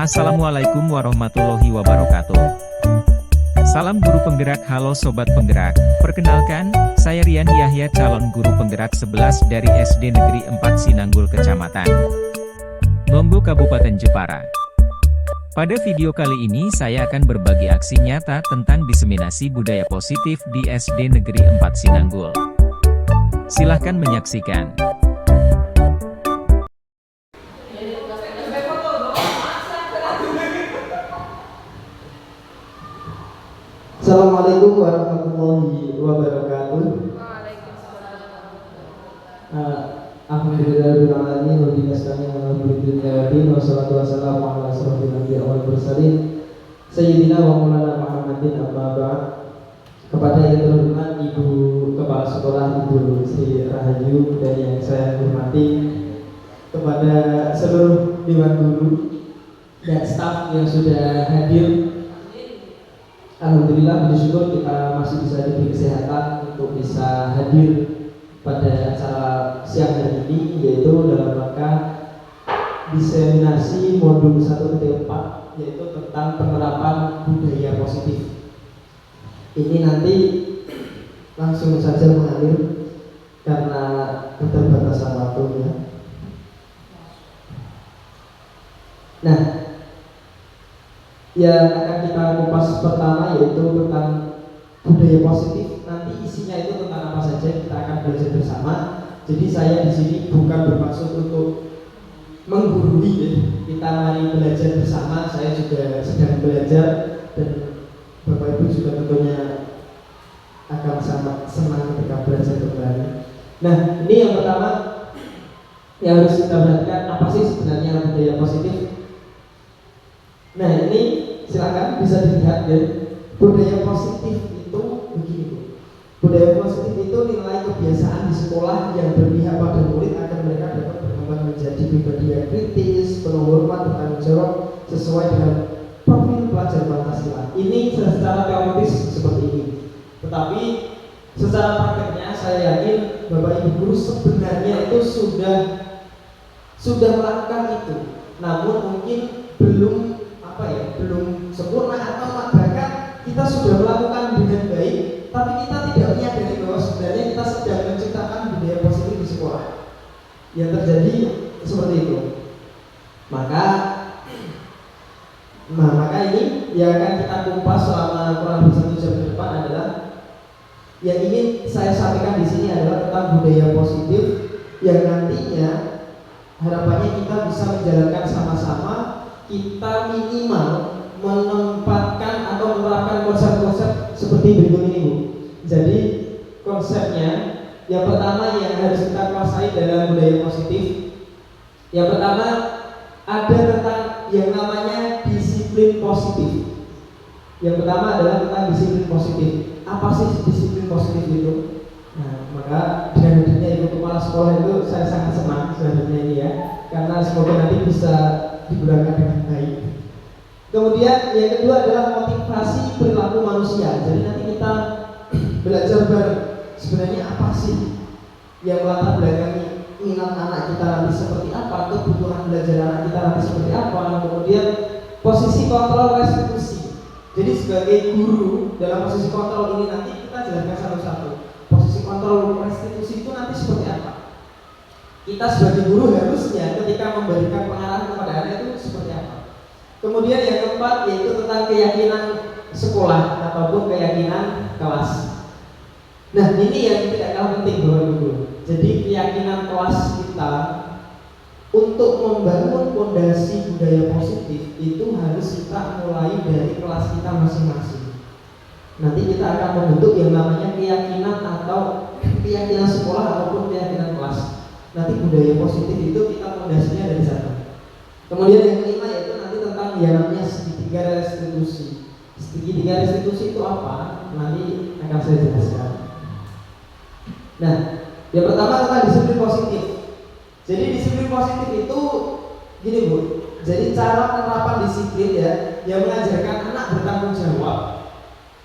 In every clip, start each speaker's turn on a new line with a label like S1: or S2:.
S1: Assalamualaikum warahmatullahi wabarakatuh. Salam guru penggerak. Halo sobat penggerak. Perkenalkan, saya Rian Yahya, calon guru penggerak 11 dari SD Negeri 4 Sinanggul, Kecamatan Lombo, Kabupaten Jepara. Pada video kali ini saya akan berbagi aksi nyata tentang diseminasi budaya positif di SD Negeri 4 Sinanggul. Silahkan menyaksikan.
S2: Assalamualaikum warahmatullahi wabarakatuh. Alhamdulillahirobbilalamin wa bihi nasta'inu ala umuri dunya waddin, wassalatu wassalamu ala asyrofil anbiya'i wal mursalin sayyidina wa maulana Muhammadin, amma ba'd. Kepada yang terhormat Ibu Kepala Sekolah, Ibu Sri Rahayu, dan yang saya hormati, kepada seluruh dewan guru dan staf yang sudah hadir, alhamdulillah, bersyukur kita masih bisa diberi kesehatan untuk bisa hadir pada acara siang hari ini, yaitu dalam rangka diseminasi modul 1-4, yaitu tentang penerapan budaya positif. Ini nanti langsung saja mengalir karena keterbatasan waktunya. Nah, yang akan kita kupas pertama yaitu tentang budaya positif. Nanti isinya itu tentang apa saja kita akan belajar bersama. Jadi saya di sini bukan bermaksud untuk menggurui ya. Kita mari belajar bersama. Saya juga sedang belajar dan Bapak Ibu juga tentunya akan sangat senang ketika belajar kembali. Nah, ini yang pertama yang harus kita perhatikan, apa sih sebenarnya budaya positif? Nah, ini silakan bisa dilihat ya. Budaya positif itu begini. Budaya positif itu nilai kebiasaan di sekolah yang berpihak pada murid agar mereka dapat berkembang menjadi pribadi yang kritis, penuh hormat, bertanggung jawab sesuai dengan profil pelajar Pancasila. Ini secara teoritis seperti ini. Tetapi secara prakteknya saya yakin Bapak Ibu guru sebenarnya itu sudah melakukan itu. Namun mungkin belum belum sempurna, atau bahkan kita sudah melakukan dengan baik, tapi kita tidak menyadari bahwa sebenarnya kita sedang menciptakan budaya positif di sekolah. Yang terjadi seperti itu. Maka ini yang akan kita kupas selama kurang lebih 1 jam ke depan adalah yang ingin saya sampaikan di sini adalah tentang budaya positif yang nantinya harapannya kita bisa menjalankan sama-sama. Kita minimal menempatkan atau menerapkan konsep-konsep seperti berikut ini, Bu. Jadi konsepnya yang pertama yang harus kita kuasai dalam budaya positif, yang pertama ada tentang yang namanya disiplin positif. Yang pertama adalah tentang disiplin positif. Apa sih disiplin positif itu? Nah, maka dengan hadirnya Ibu Kepala Sekolah itu saya sangat senang sebenarnya ini ya, karena semoga nanti bisa digunakan dengan baik. Kemudian yang kedua adalah motivasi perilaku manusia. Jadi nanti kita belajar sebenarnya apa sih yang melatar belakangi minat anak kita nanti seperti apa, kebutuhan belajar anak kita nanti seperti apa. Kemudian posisi kontrol restitusi. Jadi sebagai guru dalam posisi kontrol ini nanti kita jelaskan satu-satu. Posisi kontrol restitusi itu nanti seperti apa. Kita sebagai guru harusnya ketika memberikan pengarahan kepada anak itu seperti apa. Kemudian yang keempat yaitu tentang keyakinan sekolah ataupun keyakinan kelas. Nah, ini yang tidak kalah penting Bapak Ibu. Jadi keyakinan kelas kita untuk membangun fondasi budaya positif itu harus kita mulai dari kelas kita masing-masing. Nanti kita akan membentuk yang namanya keyakinan atau keyakinan sekolah ataupun keyakinan kelas. Nanti budaya positif itu kita fondasinya dari sana. Kemudian yang kelima yaitu nanti tentang yang namanya segitiga restitusi. Segitiga restitusi itu apa? Nanti akan saya jelaskan. Nah, yang pertama tentang disiplin positif. Jadi disiplin positif itu gini Bu. Jadi cara penerapan disiplin ya, yang mengajarkan anak bertanggung jawab,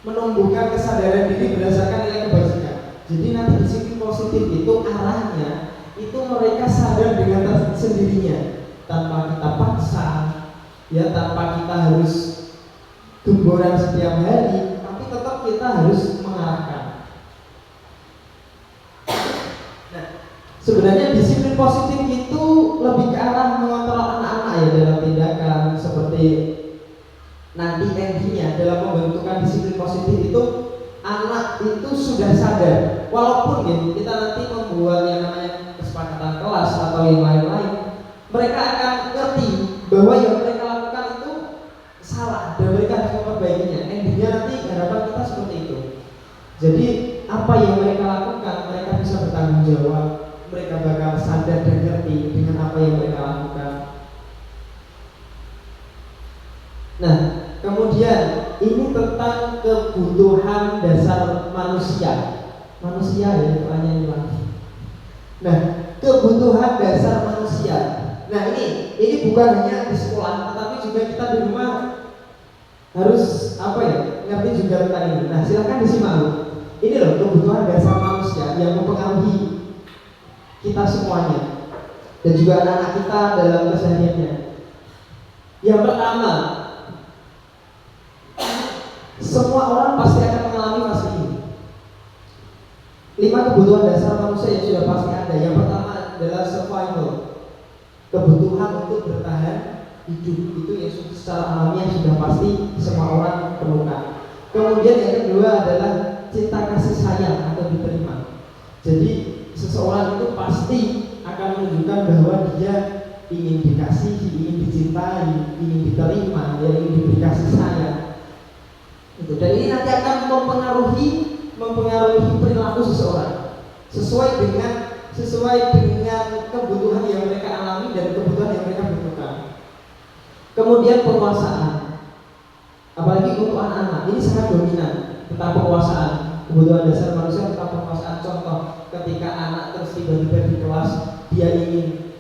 S2: menumbuhkan kesadaran diri berdasarkan nilai kebajikan. Jadi nanti disiplin positif itu arahnya itu mereka sadar dengan sendirinya tanpa kita paksa, ya tanpa kita harus gemboran setiap hari, tapi tetap kita harus mengarahkan. Nah, sebenarnya disiplin positif itu lebih ke arah mengontrol anak-anak ya dalam tindakan, seperti nanti endingnya dalam membentukkan disiplin positif itu anak itu sudah sadar, walaupun gitu, kita nanti membuat yang namanya kesepakatan kelas atau yang lain-lain, mereka akan ngerti bahwa yang mereka lakukan itu salah dan mereka harus memperbaikinya. Endingnya nanti harapan kita seperti itu. Jadi apa yang mereka lakukan, mereka bisa bertanggung jawab, mereka bakal sadar dan ngerti dengan apa yang mereka lakukan. Nah, kemudian ini tentang kebutuhan dasar manusia. Manusia ya, pertanyaan lagi. Nah, kebutuhan dasar manusia. Nah, ini bukan hanya di sekolah, tetapi juga kita di rumah harus apa ya, ngerti juga tentang ini. Nah, silakan disimak. Ini loh kebutuhan dasar manusia yang mempengaruhi kita semuanya dan juga anak-anak kita dalam kesehariannya. Yang pertama, semua orang pasti akan mengalami fase ini. 5 kebutuhan dasar manusia yang sudah pasti ada. Yang pertama adalah survival, kebutuhan untuk bertahan hidup, itu yang secara alamiah sudah pasti semua orang perlukan. Kemudian yang kedua adalah cinta kasih sayang atau diterima. Jadi seseorang itu pasti akan menunjukkan bahwa dia ingin dikasihi, ingin dicintai, ingin diterima, dia ingin diberi kasih sayang. Itu. Dan ini nanti akan mempengaruhi perilaku seseorang sesuai dengan kebutuhan yang mereka alami dan kebutuhan yang mereka butuhkan. Kemudian penguasaan, apalagi untuk anak-anak ini sangat dominan tentang penguasaan. Kebutuhan dasar manusia tentang penguasaan. Contoh, ketika anak terus tiba-tiba di kelas dia ingin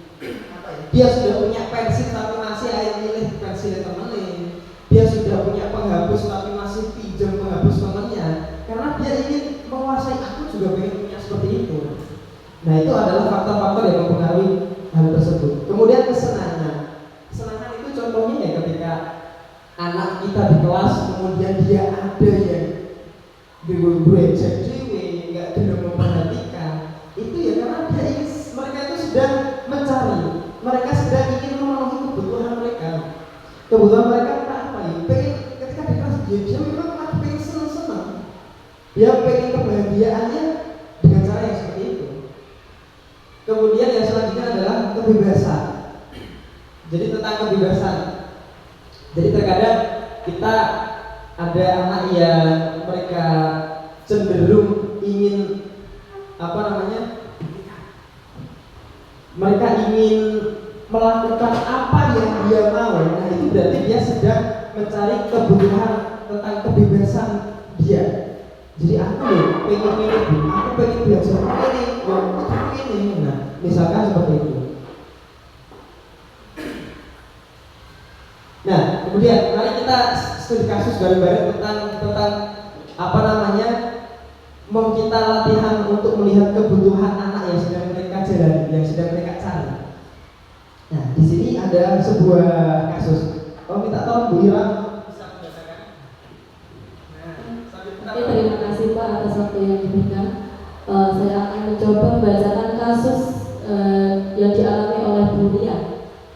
S2: dia sudah punya pensil tapi masih milih pensil temennya. Dia sudah punya penghapus tapi masih pinjam penghapus temannya, karena dia ingin menguasai. Aku juga pengen punya seperti itu. Nah, itu adalah faktor-faktor yang mempengaruhi hal tersebut. Kemudian kesenangan. Kesenangan itu contohnya ya ketika anak kita di kelas kemudian dia ada yang berejek dewe, nggak tidak memperhatikan. Itu ya karena mereka itu sedang mencari, mereka sedang ingin memenuhi kebutuhan mereka. Kebutuhan mereka pengen ketika di kelas dia memang lagi pengen senang-senang, dia pengen kebahagiaannya dengan cara yang seperti itu. Kemudian yang selanjutnya adalah kebebasan. Jadi tentang kebebasan. Jadi terkadang kita ada anak yang mereka cenderung ingin mereka ingin melakukan apa yang dia mau. Nah, itu berarti dia sedang mencari kebutuhan tentang kebebasan dia. Jadi aku pengen belajar ini. Nah, misalkan seperti itu. Nah, kemudian mari kita studi kasus bareng-bareng tentang mau kita latihan untuk melihat kebutuhan anak yang sedang mereka jalani, yang sedang mereka cari. Nah, di sini ada sebuah kasus. Minta tolong Bu Ira bisa membacakan.
S3: Oke, terima kasih Pak atas waktu yang diberikan. Saya akan mencoba membacakan kasus yang dialami oleh Bu Ria.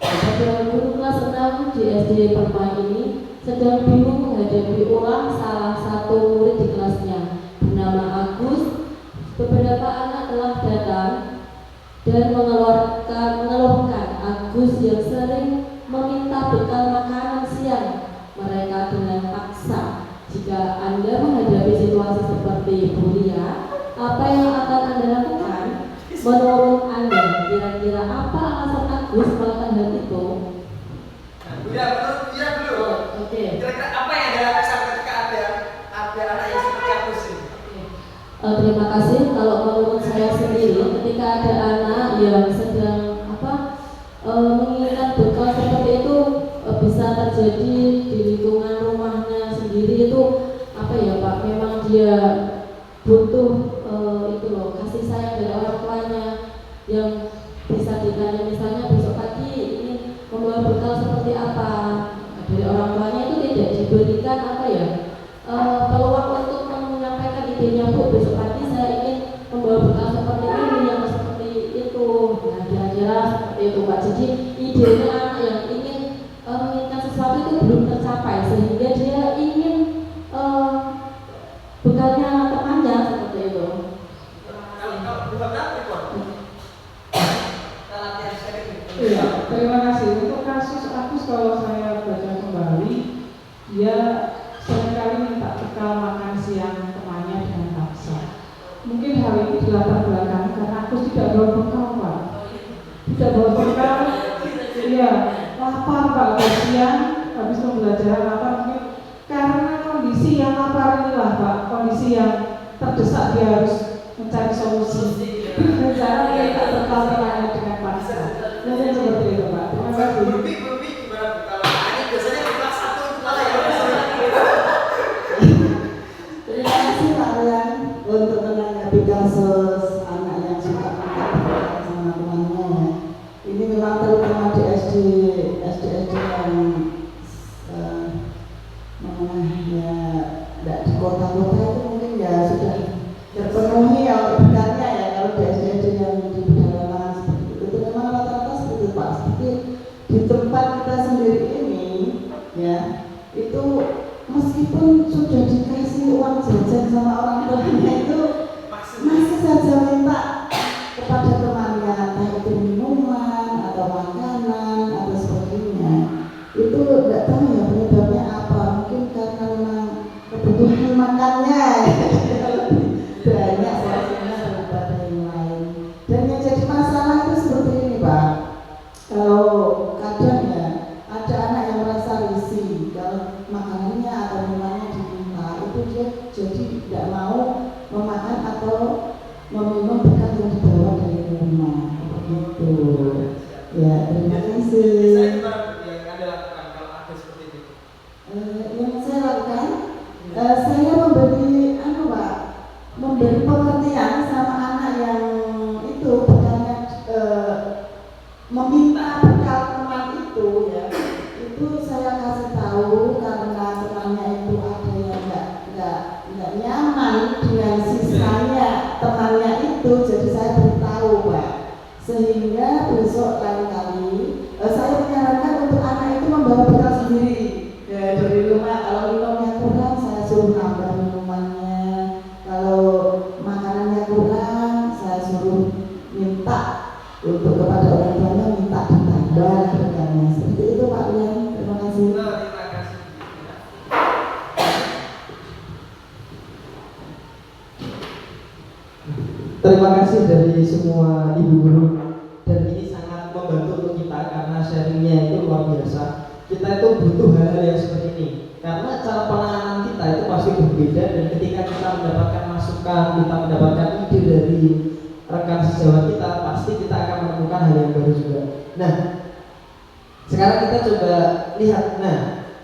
S3: Pada guru kelas 6 di SD Permai ini sedang bingung menghadapi ulang salah satu murid di kelasnya bernama Agus. Beberapa anak telah datang dan mengeluhkan Agus yang sering meminta bekal makanan siang mereka dengan paksa. Jika Anda menghadapi situasi seperti Bu Ria, apa yang akan Anda lakukan? Menurut Anda, kira-kira apa alasan Agus melakukan hal itu?
S2: Menurut Ira dulu.
S3: Oke.
S2: Kira-kira apa yang Anda lakukan ketika ada anak yang seperti Agus ini?
S3: Terima kasih. Kalau menurut saya sendiri, ketika ada anak yang sedang menginginkan bekal seperti itu, bisa terjadi di lingkungan rumahnya sendiri itu Pak, memang dia butuh kasih sayang dari orang tuanya yang bisa ditanya, misalnya besok pagi ingin membawa bekal seperti apa, diberikan peluang untuk menyampaikan idenya, Bu, besok pagi saya ingin membawa bekal seperti ini yang seperti itu. Nah, kira-kira seperti itu, Pak. Jadi idenya anak yang ingin menginginkan sesuatu itu belum tercapai sehingga dia ingin bekalnya temannya seperti itu.
S4: Iya, terima kasih. Untuk kasus Agus, kalau saya baca kembali, dia seringkali minta bekal makan siang temannya dengan paksa. Mungkin hal ini dilatar belakangi karena Agus tidak bawa bekal, Pak. Tidak bawa bekal, iya, lapar Pak, siang habis pembelajaran lapar, mungkin karena kondisi yang lapar inilah Pak, kondisi yang terdesak dia harus mencari solusi. Dan cara dia tak bekal temannya dengan paksa. Mungkin seperti itu Pak. Terima kasih.
S5: Terima kasih Pak Rian untuk menanggapi kasus anak yang suka makan sama temannya. Ini memang terutama di SD yang menengahnya tidak di kota-kota itu mungkin ya sudah terpenuhi ya untuk bekalnya ya. Kalau di SD yang di pedalaman seperti itu memang rata-rata seperti itu Pak. Seperti di tempat kita sendiri ini ya, itu meskipun sudah dikasih uang jajan sama orang tuanya itu masih saja minta kepada temannya, entah itu minuman atau makanan atau sebagainya. Itu tidak tahu ya penyebabnya apa, mungkin karena memang kebutuhan makannya banyak porsinya daripada yang lain. Dan yang jadi masalah itu seperti ini Pak, kalau kadang ya ada anak yang merasa risih kalau makanannya atau minumannya diminta, itu dia jadi tidak mau memakan atau meminum bekal yang dibawa dari rumah. Begitu. Ya, terima kasih. Yang saya lakukan, saya memberi memberi pengertian sama anak yang itu bekalnya meminta bekal teman itu ya. Itu saya kasih tahu karena temannya itu ada yang nggak nyaman dengan sisanya temannya itu, jadi saya beritahu Pak, sehingga besok lain kali saya menyarankan untuk anak itu membawa bekal sendiri ya, dari rumah. Kalau minumnya kurang saya suruh nambah minumannya, kalau makanannya kurang saya suruh minta untuk kepada orang tuanya minta ditambah bekalnya. Seperti itu Pak Rian. Terima kasih.
S2: Terima kasih dari semua ibu guru, dan ini sangat membantu untuk kita karena sharingnya itu luar biasa. Kita itu butuh hal-hal yang seperti ini karena cara penanganan kita itu pasti berbeda, dan ketika kita mendapatkan masukan, kita mendapatkan ide dari rekan sejawat kita, pasti kita akan menemukan hal yang baru juga. Nah, sekarang kita coba lihat. Nah,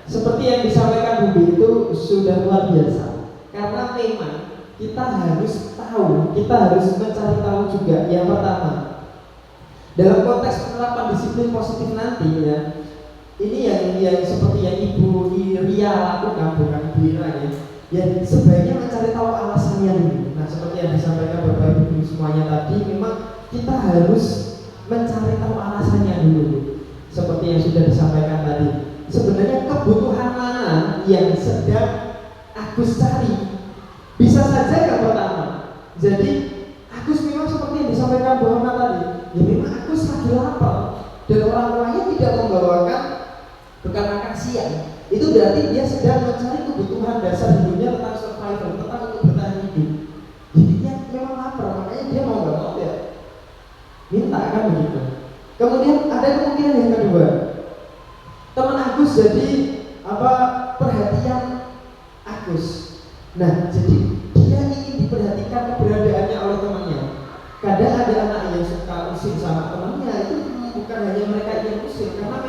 S2: seperti yang disampaikan Bu itu sudah luar biasa karena memang kita harus tahu, kita harus mencari tahu juga. Yang pertama, dalam konteks penerapan disiplin positif nanti ya, ini yang seperti yang Ibu Ria lakukan, bukan Ibu Ira ya, sebaiknya mencari tahu alasannya dulu. Nah, seperti yang disampaikan Bapak Ibu semuanya tadi, memang kita harus mencari tahu alasannya dulu, seperti yang sudah disampaikan tadi. Sebenarnya kebutuhan mana yang sedang Agus cari? Bisa saja yang pertama, jadi Agus memang seperti yang disampaikan Bu Hana tadi, ya memang Agus lagi lapar dan orang tuanya tidak membawakan bekal makan siang. Itu berarti dia sedang mencari kebutuhan dasar hidupnya tentang survival, tentang untuk bertahan hidup. Jadi dia memang lapar, makanya dia mau nggak mau ya minta, kan begitu. Kemudian ada kemungkinan yang kedua, teman Agus jadi perhatian Agus. Nah, jadi dia ingin diperhatikan keberadaannya oleh temannya. Kadang ada anak yang suka usir sama temannya, itu bukan hanya mereka yang usir, karena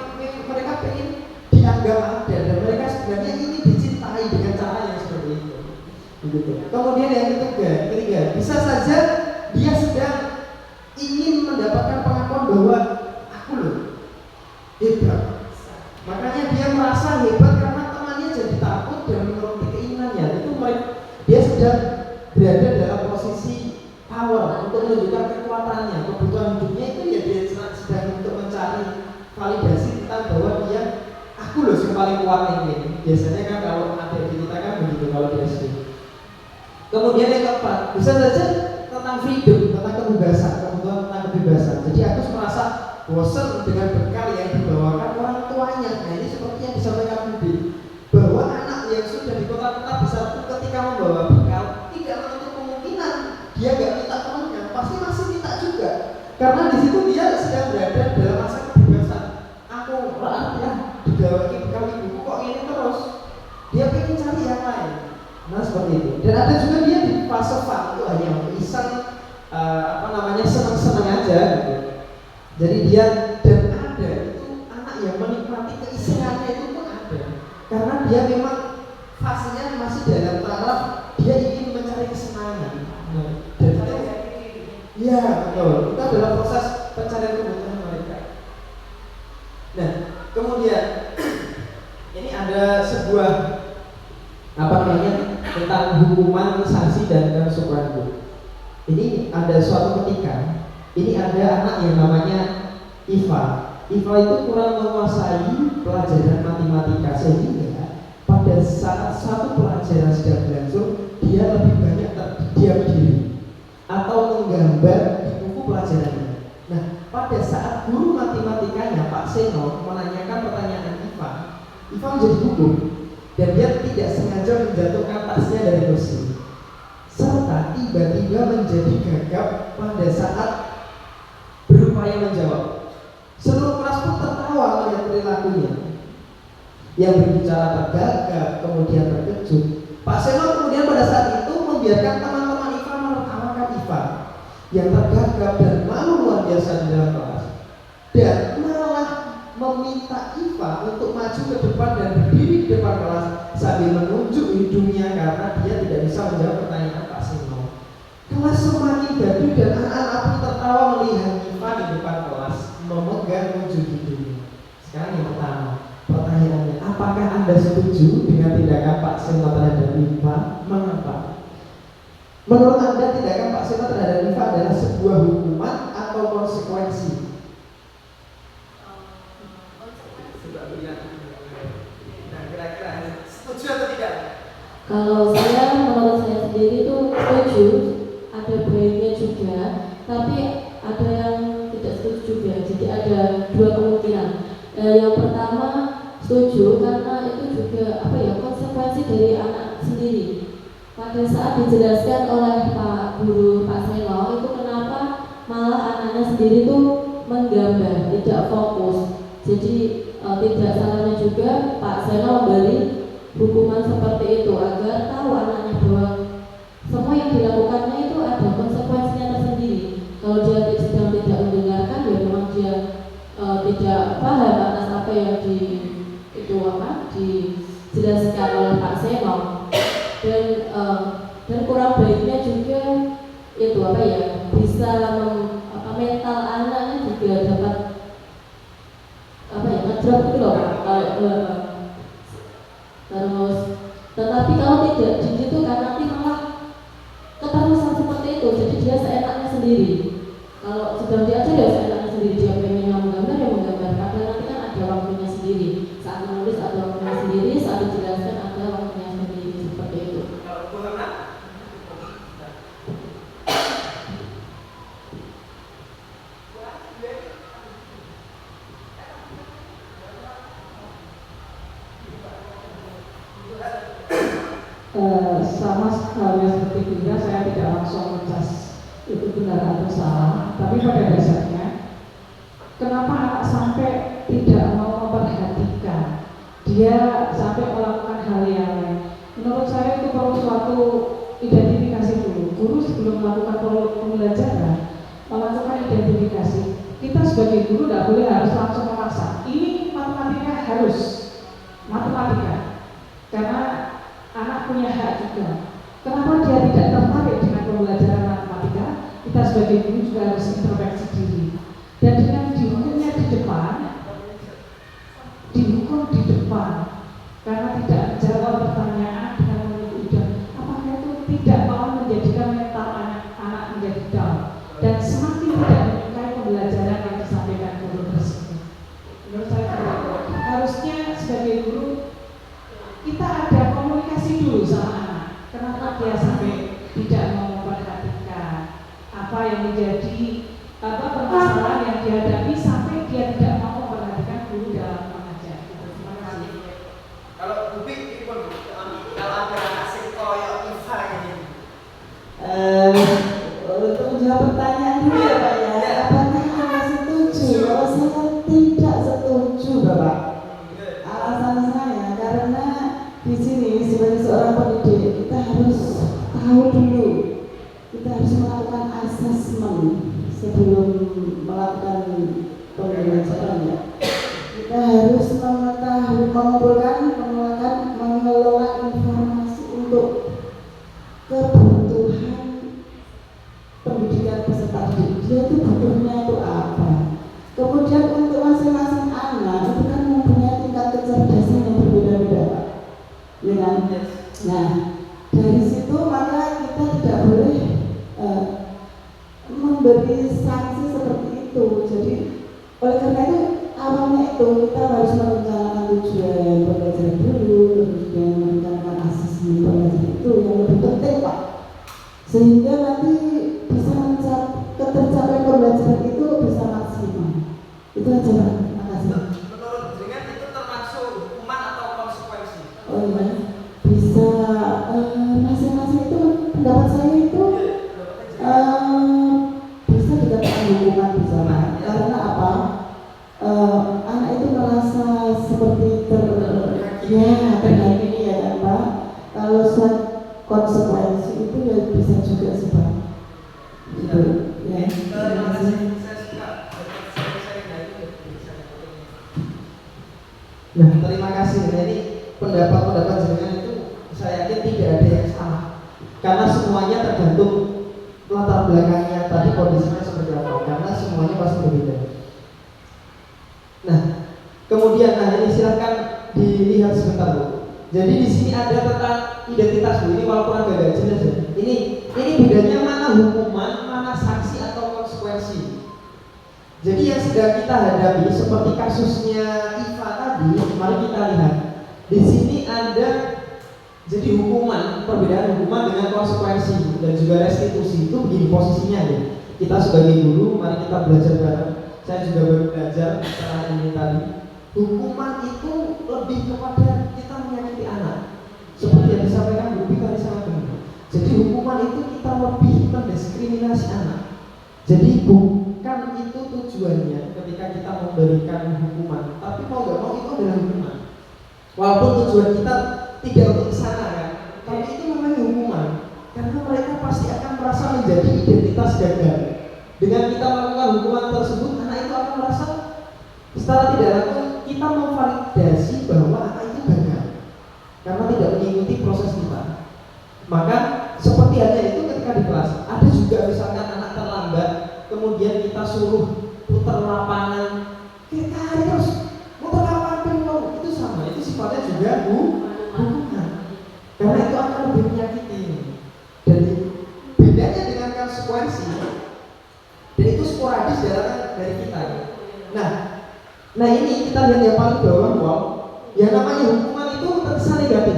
S2: mereka pengen dianggap ada, dan mereka sebenarnya ingin dicintai dengan cara yang seperti itu. Begitu. Kemudian yang ketiga, bisa saja dia sedang ingin mendapatkan pengakuan bahwa aku loh hebat. Makanya dia merasa hebat karena temannya jadi takut sedang berada dalam posisi power untuk menunjukkan kekuatannya, kebutuhan hidupnya itu ya dia sedang untuk mencari validasi tentang bahwa dia aku loh yang paling kuat ini. Biasanya kan kalau ada di kita kan begitu kalau di SD. Kemudian yang keempat, bisa saja tentang freedom, tentang kebebasan, kebutuhan tentang kebebasan. Jadi aku merasa bosan dengan bekal yang dibawakan orang tuanya. Nah ini seperti yang disampaikan Budi, bahwa anak yang sudah di kota-kota besar itu ketika membawa bekal tidak menutup kemungkinan dia nggak minta temannya, pasti masih minta juga. Karena di situ dia sedang berada dalam masa kebebasan. Aku ya dibawa bekal ibuku kok ini terus, dia pengen cari yang lain. Nah seperti itu. Dan ada juga dia di fase fun itu hanya iseng, senang-senang aja gitu. Jadi dia dan ada itu anak yang menikmati keisengannya itu pun ada. Karena dia memang fasenya masih dalam taraf dia ingin mencari kesenangan. Nah, dan itu, ya betul. Itu adalah proses pencarian kebutuhan mereka. Nah, kemudian ini ada sebuah tentang hukuman, sanksi dan konsekuensi. Ini ada suatu ketika, ini ada anak yang namanya Iva. Iva itu kurang menguasai pelajaran matematika sehingga pada saat satu pelajaran sedang berlangsung dia lebih banyak terdiam diri atau menggambar di buku pelajarannya. Nah, pada saat guru matematikanya Pak Seno menanyakan pertanyaan Iva menjadi gugup dan dia tidak sengaja menjatuhkan tasnya dari kursi, serta tiba-tiba menjadi gagap pada saat berupaya menjawab. Seluruh kelas pun tertawa melihat perilakunya. Yang berbicara tergagap, kemudian terkejut. Pak Seno kemudian pada saat itu membiarkan teman-teman Iva menertawakan Iva yang tergagap dan malu luar biasa di dalam kelas, dan malah meminta Iva untuk maju ke depan dan berdiri di depan kelas sambil menunjuk hidungnya karena dia tidak bisa menjawab pertanyaan Pak Seno. Kelas semakin gaduh dan anak-anak pun tertawa melihat Iva di depan kelas memegang ujung hidungnya. Sekarang yang pertama, pertanyaannya, apakah Anda setuju dengan tindakan Pak Seno terhadap Iva? Mengapa? Menurut Anda tindakan Pak Seno terhadap Iva adalah sebuah hukuman atau konsekuensi? Nah, kira-kira setuju atau tidak?
S3: Kalau saya, menurut saya sendiri itu setuju, ada baiknya juga, tapi ada yang tidak setuju juga. Jadi ada dua kemungkinan. Yang pertama setuju karena itu juga konsekuensi dari anak sendiri. Pada saat dijelaskan oleh Pak Guru Pak Seno itu kenapa malah anaknya sendiri itu menggambar, tidak fokus. Jadi tidak salahnya juga Pak Seno memberi hukuman seperti itu agar tahu anaknya bahwa semua yang dilakukannya itu ada konsekuensinya tersendiri. Kalau dia sedang tidak mendengarkan, ya memang dia tidak paham atas apa yang dijelaskan oleh Pak Seno, dan kurang baiknya juga itu bisa mental anaknya juga dapat ngedrop gitu loh Pak. Terus tetapi kalau tidak gitu kan nanti malah keterusan seperti itu, jadi dia seenaknya sendiri. Kalau sudah diajar ya seenaknya sendiri, dia pengen menggambar ya menggambar, padahal nanti kan ada waktunya sendiri, saat menulis ada waktunya sendiri, saat dijelaskan ada waktunya sendiri, seperti itu.
S4: Sama halnya seperti Bunda, saya tidak langsung mencas itu benar atau salah, tapi pada dasarnya kenapa anak sampai tidak mau memperhatikan, dia sampai melakukan hal yang lain. Menurut saya itu perlu suatu identifikasi dulu. Guru sebelum melakukan pembelajaran melakukan identifikasi. Kita sebagai guru tidak boleh harus langsung memaksa. Ini matematika harus matematika, karena anak punya hak juga. Kenapa dia tidak tertarik dengan pembelajaran matematika? Kita sebagai guru juga harus introspeksi diri. Dan dengan dihukumnya di depan, dihukum di depan karena tidak menjawab pertanyaan dengan menunjukkan apakah itu tidak kenapa dia sampai tidak mau memperhatikan apa yang menjadi permasalahan yang dihadapi sampai dia tidak mau memperhatikan guru dalam mengajar. Terima kasih.
S2: Kalau Bubi ini pun kalau ada asik koyok Iva ini.
S5: Untuk menjawab pertanyaan dulu ya Pak ya, apakah Anda setuju? Kalau saya tidak setuju Bapak. Alasan saya karena di sini sebagai seorang pendidik kita harus tahu dulu, kita harus melakukan asesmen sebelum melakukan pembelajaran ya. Kita harus mengetahui, mengelola informasi untuk kebutuhan pendidikan peserta didik. Dia itu butuhnya itu apa? Kemudian untuk masing-masing anak itu kan mempunyai tingkat kecerdasan yang berbeda-beda, Pak. Ya kan? Nah, dari situ maka kita tidak boleh memberi sanksi seperti itu. Jadi oleh karena itu awalnya itu kita harus merencanakan tujuan pembelajaran dulu, kemudian merencanakan asesmen pembelajaran itu yang lebih penting Pak, sehingga nanti bisa ketercapaian pembelajaran itu bisa maksimal. Itu aja Pak. Terima kasih.
S2: Menurut jenengan itu termasuk hukuman atau konsekuensi?
S5: Oh iya, bisa masing-masing itu pendapat saya itu bisa dikatakan hukuman bisa Pak. Karena apa? Anak itu merasa seperti terhakimi ya kan Pak. Kalau konsekuensi itu ya bisa juga sih Pak. Gitu ya. Terima kasih.
S2: Nah, terima kasih. Jadi pendapat-pendapat jenengan itu saya yakin tidak ada yang sama. Karena semuanya tergantung latar belakangnya tadi kondisinya seperti apa. Karena semuanya pasti berbeda. Nah, kemudian ini silahkan dilihat sebentar Bu. Jadi di sini ada tentang identitas Bu. Ini walaupun agak jelas ya. Ini bedanya mana hukuman, mana sanksi atau konsekuensi. Jadi yang sedang kita hadapi seperti kasusnya Iva tadi, mari kita lihat. Di sini ada jadi hukuman, perbedaan hukuman dengan konsekuensi dan juga restitusi itu begini posisinya ya. Kita sebagai guru, mari kita belajar bareng. Saya juga baru belajar setelah ini tadi. Hukuman itu lebih kepada kita menyakiti anak. Seperti yang disampaikan Bu Bika tadi sangat benar. Jadi hukuman itu kita lebih mendiskriminasi anak. Jadi bukan itu tujuannya ketika kita memberikan hukuman, tapi mau gak mau itu adalah hukuman. Walaupun tujuan kita tidak untuk kesana kan, tapi itu namanya hukuman. Karena mereka pasti akan merasa menjadi identitas gagal. Dengan kita melakukan hukuman tersebut, anak itu akan merasa secara tidak langsung kita memvalidasi bahwa anak itu gagal karena tidak mengikuti proses kita. Maka seperti halnya itu ketika di kelas, ada juga misalkan anak terlambat, kemudian kita suruh putar lapangan, kita harus putar lapangan itu sama, itu sifatnya juga hukuman. Karena itu akan lebih menyakiti. Jadi bedanya dengan konsekuensi, dan itu sporadis dari kita. Nah ini kita lihat yang paling bawah, wow, yang namanya hukuman itu terkesan negatif.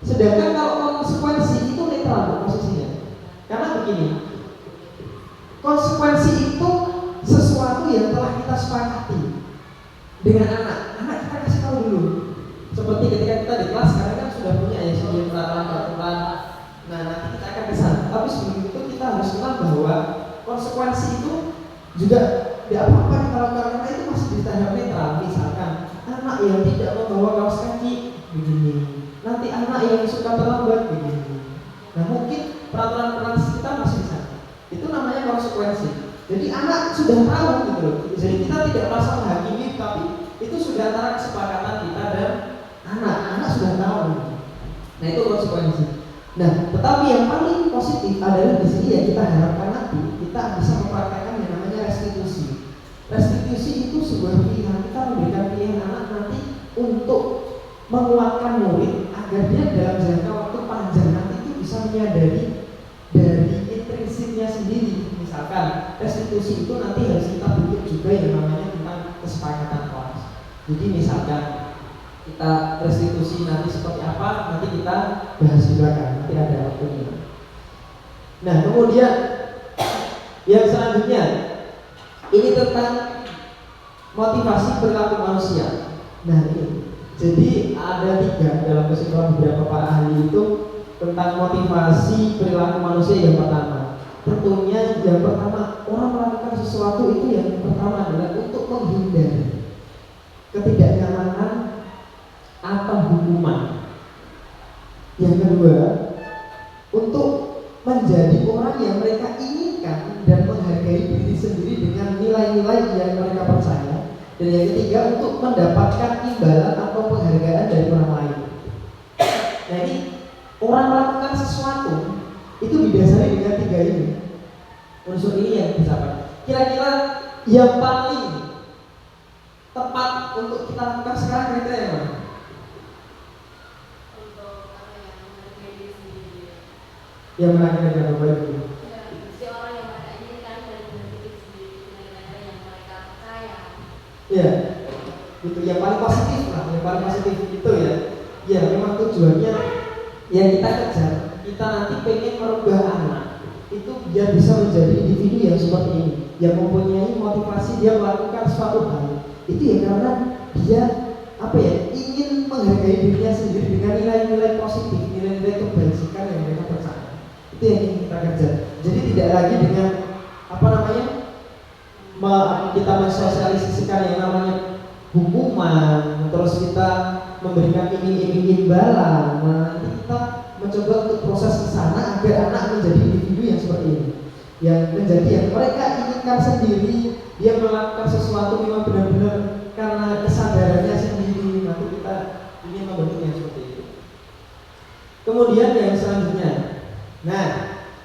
S2: Sedangkan kalau konsekuensi itu netral posisinya. Karena begini, konsekuensi itu sesuatu yang telah kita sepakati dengan anak. Anak kita kasih tahu dulu. Seperti ketika kita di kelas sekarang kan sudah punya ya sebuah peraturan. Nah nanti kita akan kesana. Tapi sebelum itu kita harus kenal bahwa konsekuensi itu juga tidak apa-apa kalau karena itu masih di tahap netral. Misalkan anak yang tidak membawa kaos kaki begini, nanti anak yang suka terlambat begini. Nah mungkin peraturan kita masih di sana. Itu namanya konsekuensi. Jadi anak sudah tahu gitu loh. Jadi kita tidak merasa menghakimi, tapi itu sudah antara kesepakatan kita dan anak. Anak sudah tahu. Nah itu konsekuensi. Nah tetapi yang paling positif adalah di sini ya kita harapkan nanti kita bisa mempraktekkan yang namanya restitusi. Restitusi itu sebuah pilihan, kita memberikan pilihan anak nanti untuk menguatkan murid agar dia dalam jangka waktu panjang nanti itu bisa menyadari dari intrinsipnya sendiri. Misalkan restitusi itu nanti harus kita bikin juga yang namanya tentang kesepakatan kelas. Jadi misalkan kita restitusi nanti seperti apa, nanti kita bahas di belakang, nanti ada waktunya. Nah, kemudian yang selanjutnya ini tentang motivasi perilaku manusia. Nah, ini jadi ada 3 dalam kesimpulan beberapa para ahli itu tentang motivasi perilaku manusia. Yang pertama, tentunya yang pertama, orang melakukan sesuatu itu yang pertama adalah untuk menghindari ketidaknyamanan atau hukuman. Yang kedua, untuk menjadi orang yang mereka inginkan dan menghargai diri sendiri dengan nilai-nilai yang mereka percaya. Dan yang ketiga, untuk mendapatkan imbalan atau penghargaan dari orang lain. Nah, ini orang melakukan sesuatu itu didasari dengan 3 ini. Unsur ini yang dicapai. Kira-kira yang paling tepat untuk kita lakukan sekarang kriteria yang mana? Yang menangani dengan baik itu.
S3: Si orang yang mereka inginkan dan berdiri sendiri dengan nilai yang mereka percaya.
S2: Iya, itu yang paling positif lah, yang paling positif itu ya. Ya, memang tujuannya yang kita kejar, kita nanti pengen merubah anak itu biar bisa menjadi individu yang seperti ini, yang mempunyai motivasi dia melakukan suatu hal. Itu ya karena dia ingin menghargai dirinya sendiri dengan nilai-nilai positif, nilai-nilai kebajikan yang mereka percaya. Itu yang ingin kita kejar. Jadi tidak lagi dengan kita mensosialisasikan yang namanya hukuman, terus kita memberikan iming-iming imbalan. Nah, nanti kita mencoba untuk proses ke sana agar anak menjadi individu yang seperti ini, yang menjadi yang mereka inginkan sendiri. Dia melakukan sesuatu memang benar-benar karena kesadarannya sendiri. Nanti kita ingin membentuk yang seperti itu. Kemudian yang selanjutnya, nah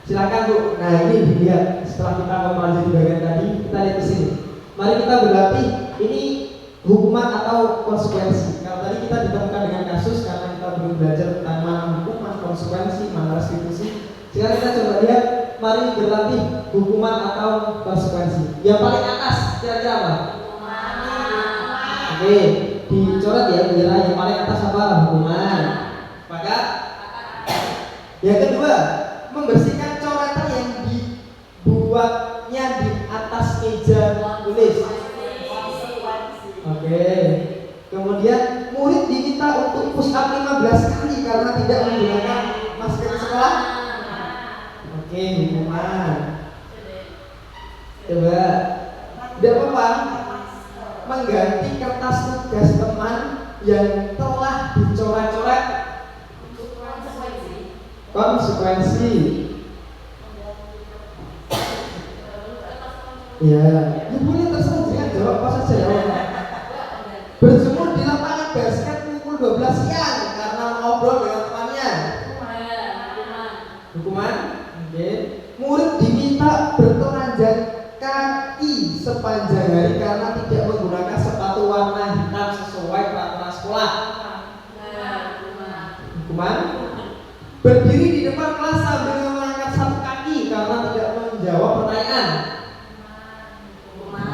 S2: silakan Bu. Nah, ini dilihat setelah kita mempelajari bagian tadi, kita lihat ke sini. Mari kita berlatih ini hukuman atau konsekuensi. Kalau tadi kita ditemukan dengan kasus karena kita belum belajar tentang mana hukuman, konsekuensi, mana restitusi. Sekarang kita coba lihat, mari berlatih hukuman atau konsekuensi. Yang paling atas kira-kira apa? Oke, dicoret ya, kira yang paling atas apa? Hukuman. Maka yang kedua, membersihkan coretan yang dibuatnya di atas meja tulis. Oke. Kemudian murid diminta untuk push up 15 kali karena tidak menggunakan masker sekolah. Oke, hukuman. Coba. Tidak apa-apa. Mengganti kertas tugas teman yang telah dicoret-coret. Konsekuensi. Ya boleh terserah, jangan jawab apa saja ya. Berjemur di lapangan basket pukul 12 siang karena ngobrol dengan temannya. Hukuman. Oke. Murid diminta bertelanjang kaki sepanjang hari karena tidak menggunakan sepatu warna hitam sesuai peraturan sekolah. Hukuman. Berdiri di depan kelas sambil mengangkat satu kaki karena tidak menjawab pertanyaan.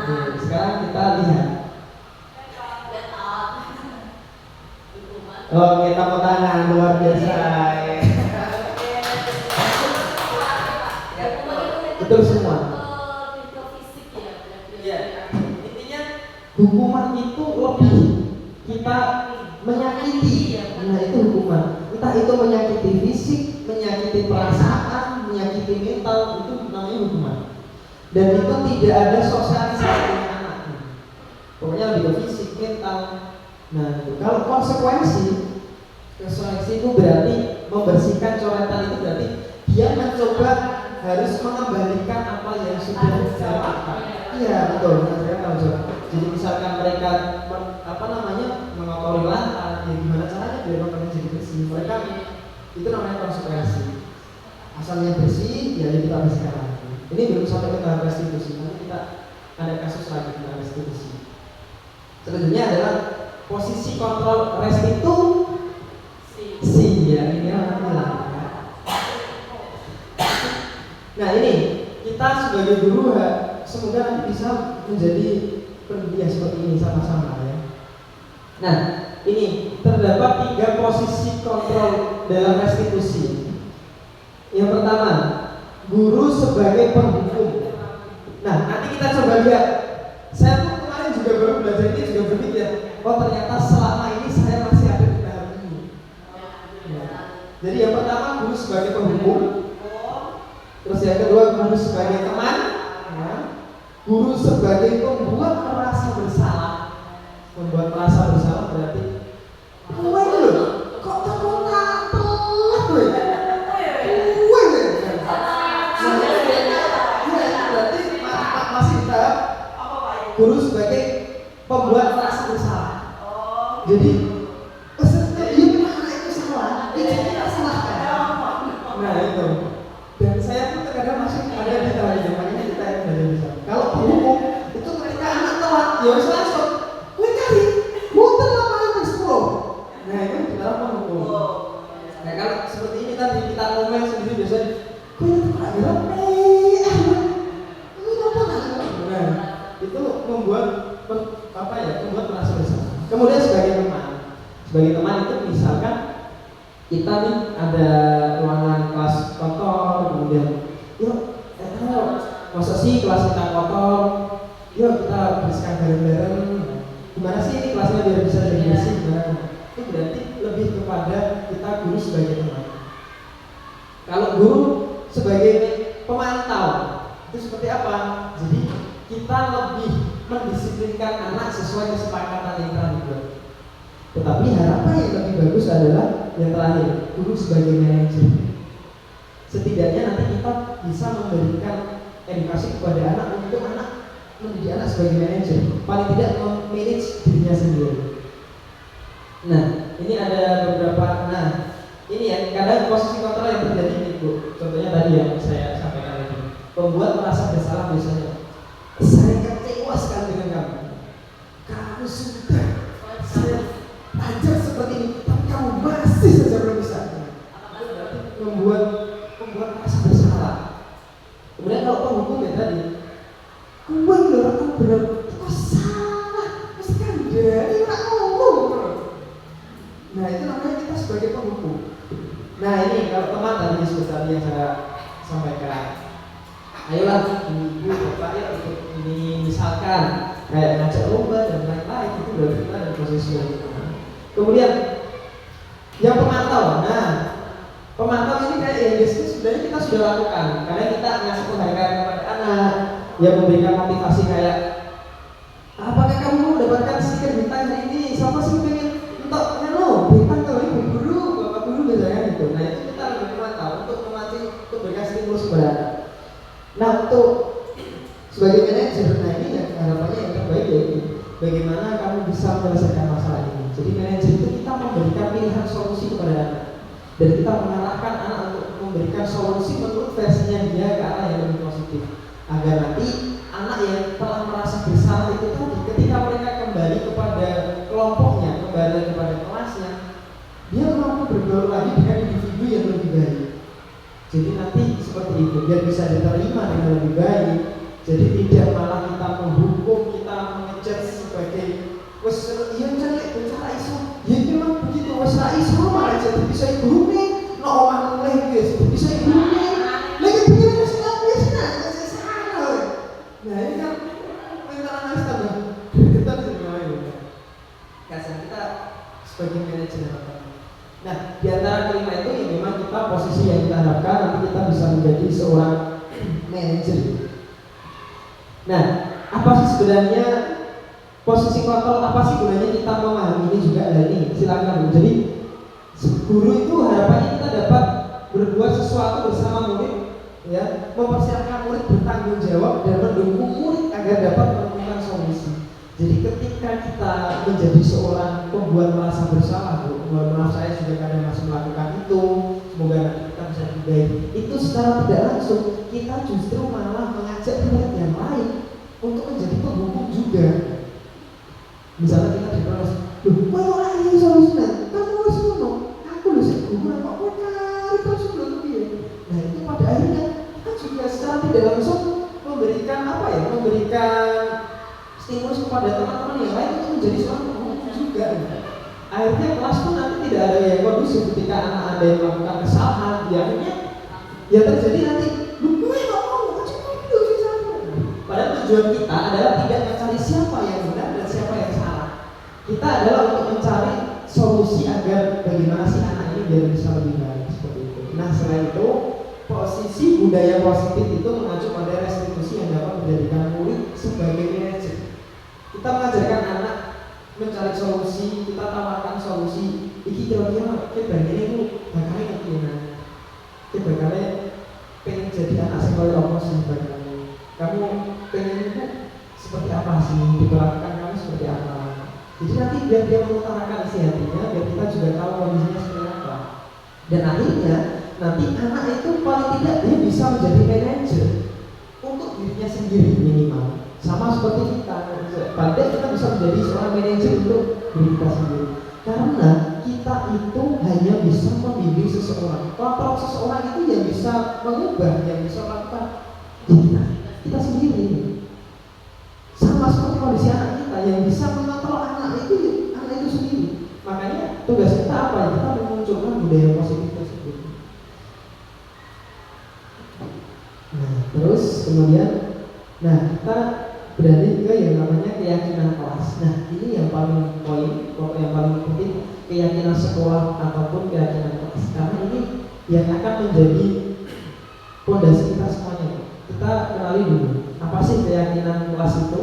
S2: Oke, sekarang kita lihat. Oke, tepuk tangan luar biasa. Betul semua. Ya, intinya hukuman itu lebih kita menyakiti. Nah, itu hukuman. Entah itu menyakiti fisik, menyakiti perasaan, menyakiti mental, itu namanya hukuman. Dan itu tidak ada sosialisasi dengan anak. Pokoknya lebih ke fisik, mental. Nah, kalau konsekuensi itu berarti membersihkan coretan, itu berarti dia mencoba harus mengembalikan apa yang sudah dilakukan. Iya, betul. Jadi misalkan mereka mengotori lantai, ya gimana caranya biar lapangan jadi bersih? Mereka itu namanya konsekuensi. Asalnya bersih, ya kita bersihkan lagi. Ini belum sampai ke tahap restitusi. Nanti kita ada kasus lagi tentang restitusi. Selanjutnya adalah posisi kontrol restitusi. Ya, ini nanti lah. Nah, ini kita sebagai guru semoga nanti bisa menjadi pendidik seperti ini sama-sama ya. Nah, ini terdapat 3 posisi kontrol dalam restitusi. Yang pertama, guru sebagai penghukum. Nah, nanti kita coba lihat. Saya pun kemarin juga baru belajar ini juga berpikir, oh ternyata selama ini saya masih ada di tahap ini. Ya. Jadi yang pertama guru sebagai penghukum. Terus yang kedua guru sebagai teman. Ya. Guru sebagai pembuat merasa bersalah. Membuat merasa bersalah berarti gue dulu, kok telat gue? Berarti masih tahap guru sebagai pembuat merasa bersalah. Jadi iya benar itu salah, itu kita salahkan. Nah itu. Dan saya pun terkadang masih ada di tahap itu, makanya kita yang belajar bisa. Kalau penghukum itu ketika anak telat, ya harus langsung, gue cari muter lapangan ke 10. Nah itu kita penghukum. Nah kalau seperti ini tadi kita ngomel sendiri biasanya, gue telat bilang, nah itu membuat membuat merasa bersalah. Kemudian sebagai teman itu misalkan kita nih ada ruangan kelas kotor, kemudian yuk masa sih kelas kita kotor, yuk kita bersihkan bareng-bareng. Gimana sih ini kelasnya biar bisa jadi bersih? Itu berarti lebih kepada kita guru sebagai teman. Kalau guru sebagai pemantau itu seperti apa? Jadi kita lebih mendisiplinkan anak sesuai kesepakatan yang telah dibuat. Tetapi harapan yang lebih bagus adalah yang terakhir, guru sebagai manajer. Setidaknya nanti kita bisa memberikan edukasi kepada anak untuk anak mendidik anak sebagai manajer. Paling tidak memanage dirinya sendiri. Nah, ini ada beberapa. Nah, ini ya kadang posisi kontrol yang terjadi nih Bu. Contohnya tadi yang saya sampaikan tadi. Pembuat merasa bersalah biasanya. Saya kecewa sekali dengan kamu. Kamu sudah saya ajar seperti ini, tapi kamu masih saja belum bisa. Membuat merasa bersalah. Kemudian kalau penghukum ya tadi, gue kan benar, kok salah, mesti kan dari nak ngomong. Nah itu namanya kita sebagai penghukum. Nah ini kalau teman tadi seperti yang saya sampaikan. Ayolah ibu bapak ya ikut ini misalkan kayak ngajak lomba dan lain-lain, itu berarti kita ada posisi yang kemudian yang pemantau. Nah pemantau ini kayak yang biasanya sebenarnya kita sudah lakukan karena kita ngasih penghargaan kepada anak yang memberikan motivasi kayak apakah kamu mau mendapatkan stiker bintang hari ini, siapa sih pengen untuk bintang kalau ibu guru bapak guru biasanya gitu. Nah itu kita lebih pemantau untuk memancing untuk berikan stimulus kepada anak. Nah untuk sebagai manajer, nah ini yang harapannya yang terbaik yaitu bagaimana kamu bisa menyelesaikan masalah ini. Jadi manajer itu kita memberikan pilihan solusi kepada anak dan kita mengarahkan anak untuk memberikan solusi menurut versinya dia ke arah yang lebih positif agar nanti anak yang telah merasa bersalah itu tadi ketika mereka kembali kepada kelompoknya, kembali kepada kelasnya, dia mampu bergaul lagi dengan individu yang lebih baik. Jadi nanti seperti itu biar bisa diterima dengan lebih baik. Jadi tidak malah kita menghukum, kita mengejek sebagai wes iya jelek bicara isu. Ya memang begitu wes isu malah jadi bisa ibu nih, no omah mulai guys, bisa ibu nih. Lagi begini wes habis nah, saya salah. Nah ini kan mental tambah kita sebenarnya. Kasih kita sebagai manajer apa? Nah, di antara kelima itu ya memang kita posisi yang kita harapkan nanti kita bisa menjadi seorang manajer. Nah, apa sih sebenarnya posisi kontrol, apa sih gunanya kita memahami ini juga ada ini, silakan. Jadi guru itu harapannya kita dapat berbuat sesuatu bersama murid, ya, mempersiapkan murid bertanggung jawab dan mendukung murid agar dapat menemukan solusi. Jadi ketika kita menjadi seorang pembuat merasa bersalah, mohon maaf saya juga kadang masih melakukan itu, semoga nanti kita bisa dibaik. Itu secara tidak langsung kita justru malah mengajak murid yang lain untuk menjadi penghukum juga. Misalnya kita diprotes, loh, kok ini solusinya? Kamu harus ngomong, aku loh sih guru, kok kau cari terus belum dia. Nah itu pada akhirnya kita juga secara tidak langsung memberikan apa ya? Memberikan stimulus kepada teman-teman yang lain untuk menjadi seorang penghukum juga. akhirnya kelas pun nanti tidak ada yang kondusif ketika anak ada yang melakukan kesalahan, ya akhirnya ya terjadi nanti, lu gue gak mau, cuma dulu sih satu. Padahal tujuan kita adalah tidak mencari siapa yang benar dan siapa yang salah. Kita adalah untuk mencari solusi agar bagaimana si anak ini biar bisa lebih baik seperti itu. Nah selain itu, posisi budaya positif itu mengacu pada restitusi yang dapat menjadikan murid sebagai manajer. Kita mengajarkan anak mencari solusi, kita tawarkan solusi. Iki kira-kira bagian itu bakalnya gimana? Bakalnya pengen jadi anak sekolah apa sih bakalnya? Kamu pengen itu seperti apa sih? Diperlakukan kamu seperti apa? Jadi nanti biar dia mengutarakan isi hatinya, biar kita juga tahu kondisinya seperti apa. Dan akhirnya nanti anak itu paling tidak dia bisa menjadi manajer untuk dirinya sendiri minimal. Sama seperti kita, pada kita bisa menjadi seorang manajer untuk diri kita sendiri. Karena kita itu hanya bisa membimbing seseorang. Kontrol seseorang itu yang bisa mengubah, yang bisa melakukan kita sendiri. Sama seperti kondisi anak kita yang bisa mengontrol anak itu sendiri. Makanya tugas kita apa? Kita memunculkan budaya positif tersebut. Nah, terus kemudian, kita beralih ke yang namanya keyakinan kelas. Nah, ini yang paling pokok yang paling penting, keyakinan sekolah ataupun keyakinan kelas. Karena ini yang akan menjadi fondasi kita semuanya. Kita kenali dulu, apa sih keyakinan kelas itu?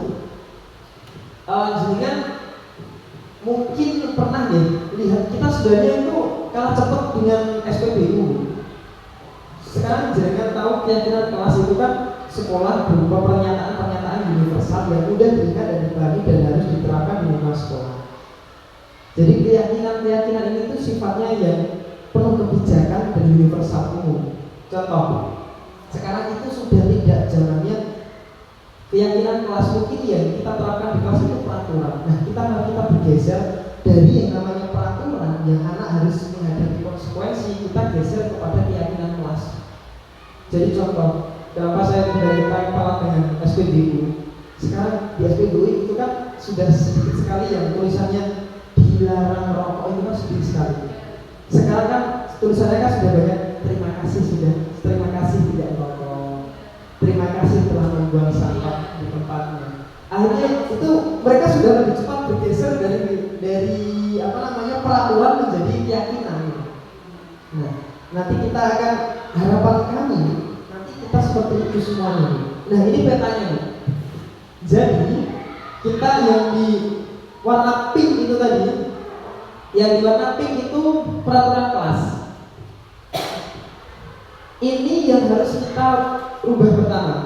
S2: Jangan mungkin pernah deh lihat kita sebenarnya itu kalah cepat dengan SPBU. Sekarang jangan tahu keyakinan kelas itu kan sekolah berupa pernyataan-pernyataan universal yang mudah diingat dan dipahami dan harus diterapkan di lingkungan sekolah. Jadi keyakinan ini tuh sifatnya yang penuh kebijakan dan universal umum. Contoh, sekarang itu sudah tidak zamannya keyakinan kelas, mungkin yang kita terapkan di kelas itu peraturan. Nah, kita bergeser dari yang namanya peraturan yang anak harus menghadapi konsekuensi, kita geser kepada keyakinan kelas. Jadi contoh, kenapa saya tidak kepala dengan SPBU? Sekarang di SPBU itu kan sudah sedikit sekali yang tulisannya dilarang merokok, itu kan sedikit sekali. Sekarang kan tulisannya kan sudah banyak, terima kasih tidak merokok, terima kasih telah membuang sampah di tempatnya. Akhirnya itu mereka sudah lebih cepat bergeser dari peraturan menjadi keyakinan. Nah, nanti kita akan, harapan kami nanti kita seperti itu semuanya. Nah, ini petanya nih. Jadi kita yang di warna pink itu tadi, yang di warna pink itu peraturan kelas. Ini yang harus kita rubah pertama.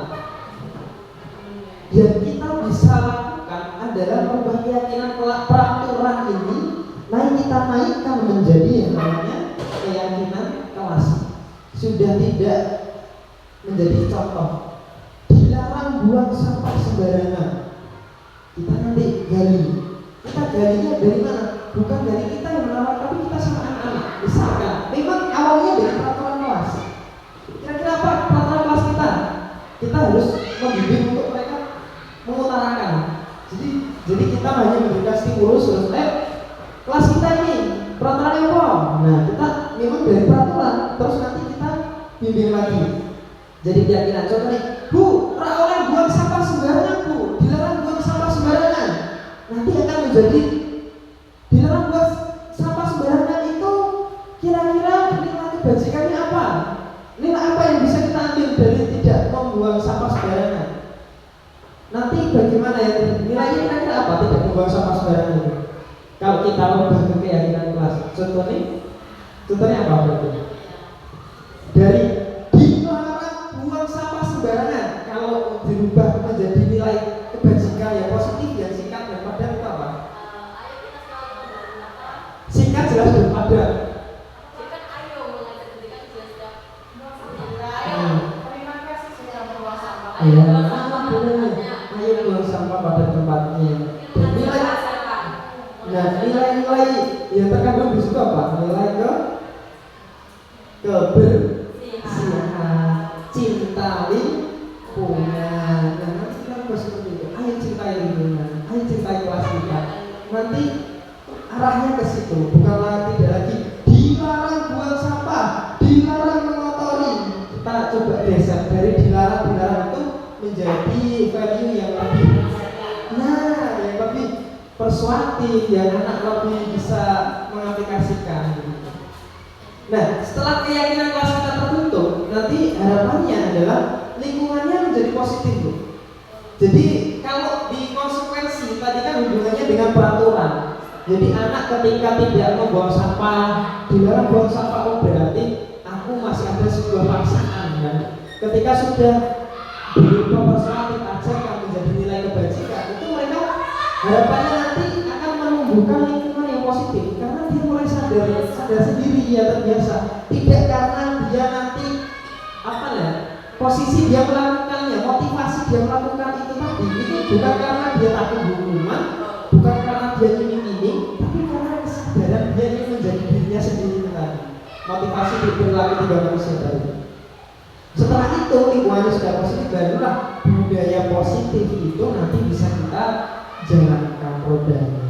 S2: Yang kita bisa lakukan adalah merubah keyakinan peraturan ini. Kita naikkan menjadi yang namanya keyakinan kelas. Sudah tidak menjadi contoh. Dilarang buang sampah sembarangan. Kita nanti gali. Kita galinya dari mana? Bukan dari kita yang melarang, tapi kita sama anak-anak. Misalkan, memang awalnya dari peraturan kelas. Kira-kira apa peraturan kelas kita? Kita harus membimbing untuk mereka mengutarakan. Jadi kita hanya memberikan stimulus terus. Kelas kita ini peraturannya apa? Nah, kita memang dari peraturan, terus nanti kita bimbing lagi. Jadi keyakinan. Contoh nih, Bu, orang buang sampah sembarangan, Bu. Dilarang buang sampah sembarangan. Nanti akan menjadi dilarang buang sampah sembarangan itu kira-kira nilai kebajikannya apa? Nilai apa yang bisa kita ambil dari tidak membuang sampah sembarangan? Nanti bagaimana ya? Nilainya kira-kira apa tidak membuang sampah sembarangan itu? Kalau kita ubah ke keyakinan kelas, contohnya apa berarti? Dari dilarang buang sampah sembarangan, kalau dirubah menjadi nilai kebajikan yang positif, yang singkat dan padat itu apa? Singkat, jelas dan padat.
S5: Terima kasih sudah membuang sampah.
S2: Ayo buang sampah pada tempatnya. Dan nilai-nilai yang terkandung di situ apa? Nilai kebersihan, cinta lingkungan. Nah, nanti kita harus seperti itu. Ayo cintai lingkungan, ayo cintai kelas kita. Nanti arahnya ke situ. value yang lebih, nah yang lebih persuasif, yang anak lebih bisa mengaplikasikan gitu. Nah, setelah keyakinan kelas kita terbentuk, nanti harapannya adalah lingkungannya menjadi positif, Bu. Jadi kalau di konsekuensi tadi kan hubungannya dengan peraturan. Jadi anak ketika tidak membuang sampah, dilarang buang sampah, oh berarti aku masih ada sebuah paksaan kan. Ketika sudah berupa persuasif ajarkan menjadi nilai kebajikan, itu mereka harapannya nanti akan menumbuhkan lingkungan yang positif karena dia mulai sadar sendiri, dia terbiasa. Tidak karena dia nanti apa ya, posisi dia melakukannya, motivasi dia melakukan itu tadi, itu bukan karena dia takut hukuman, bukan karena dia iming-iming, tapi karena kesadaran dia ingin menjadi dirinya sendiri tadi. Motivasi berperilaku tiga manusia tadi. Setelah itu lingkungannya sudah positif, barulah budaya positif itu nanti bisa kita jalankan rodanya.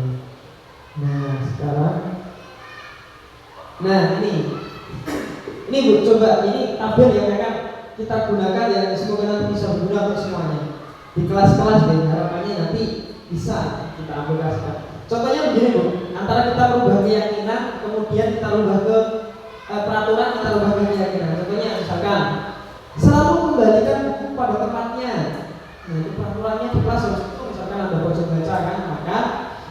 S2: Nah sekarang, nah ini Bu, coba ini tabel yang akan kita gunakan yang semoga nanti bisa berguna untuk semuanya di kelas-kelas deh, harapannya nanti bisa kita aplikasikan. Contohnya begini Bu, antara kita merubah keyakinan kemudian kita rubah ke peraturan, kita rubah ke keyakinan. Contohnya misalkan selalu kembalikan buku pada tempatnya. Nah itu peraturannya di kelas harus itu, misalkan ada pojok baca kan, maka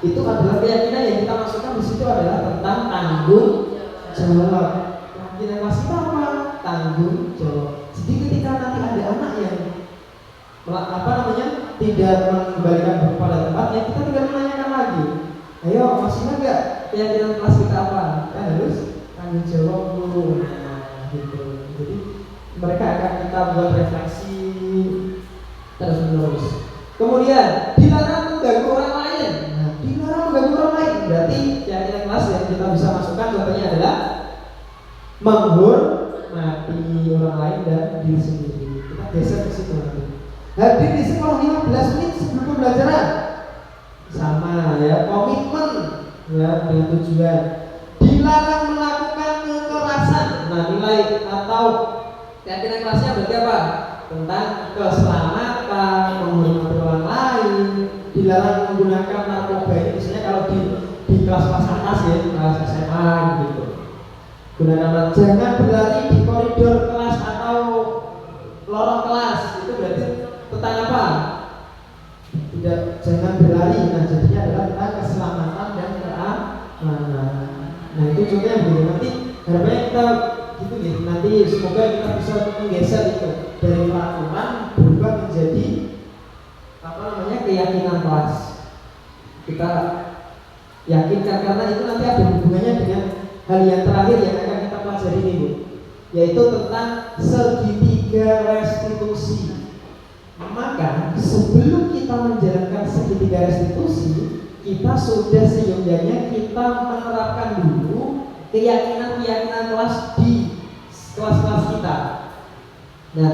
S2: itu adalah keyakinan yang kita masukkan di situ adalah tentang tanggung jawab. Keyakinan kelas kita apa? Tanggung jawab. Jadi ketika nanti ada anak yang tidak mengembalikan buku pada tempatnya, kita tidak menanyakan lagi. Ayo masih enggak keyakinan kelas kita apa? Kita harus tanggung jawab dulu. Nah gitu. Jadi mereka akan kita buat refleksi terus menerus. Kemudian dilarang mengganggu orang lain. Nah, dilarang mengganggu orang lain berarti keyakinan kelas yang kita bisa masukkan contohnya adalah menghormati orang lain dan diri sendiri. Kita geser ke situ nanti. Hadir di sekolah 15 menit sebelum pembelajaran. Sama ya, komitmen ya dengan tujuan. Dilarang melakukan kekerasan. Nah, nilai atau keyakinan kelasnya berarti apa? Tentang keselamatan, menghormati orang lain. Dilarang menggunakan narkoba. Ini misalnya kalau di kelas-kelas atas ya, kelas SMA gitu. Gunakan, jangan berlari di koridor kelas atau lorong kelas. Itu berarti tentang apa? Tidak, jangan berlari. Nah, jadinya adalah tentang keselamatan dan keamanan. Nah, itu contohnya begini. Nanti harapannya kita gitu ya. Nanti semoga kita bisa menggeser itu dari peraturan berubah menjadi keyakinan kelas. Kita yakinkan karena itu nanti ada hubungannya dengan hal yang terakhir yang akan kita pelajari ini Bu, yaitu tentang segitiga restitusi. Maka sebelum kita menjalankan segitiga restitusi, kita sudah seyogyanya kita menerapkan dulu keyakinan-keyakinan kelas di kelas-kelas kita. Nah,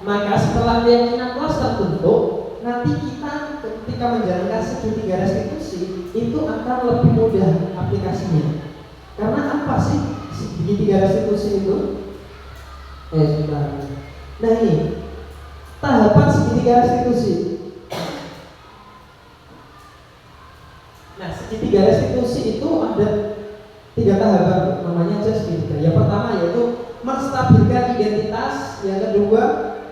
S2: maka setelah keyakinan kelas terbentuk, nanti kita ketika menjalankan segitiga restitusi itu akan lebih mudah aplikasinya. Karena apa sih segitiga restitusi itu? Sebentar. Nah ini tahapan segitiga restitusi. Nah segitiga restitusi itu ada 3 tahapan, namanya aja segitiga. Yang pertama yaitu menstabilkan identitas, yang kedua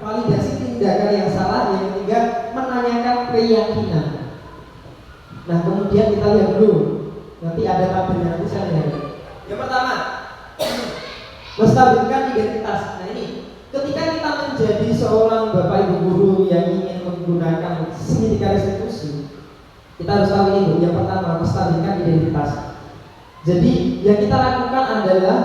S2: validasi tindakan yang salah, yang ketiga menanyakan keyakinan. Nah kemudian kita lihat dulu, nanti ada tabelnya, nanti saya lihat. Yang pertama, menstabilkan identitas. Nah ini, ketika kita menjadi seorang bapak ibu guru yang ingin menggunakan segitiga restitusi, kita harus tahu ini Bu. Yang pertama, menstabilkan identitas. Jadi yang kita lakukan adalah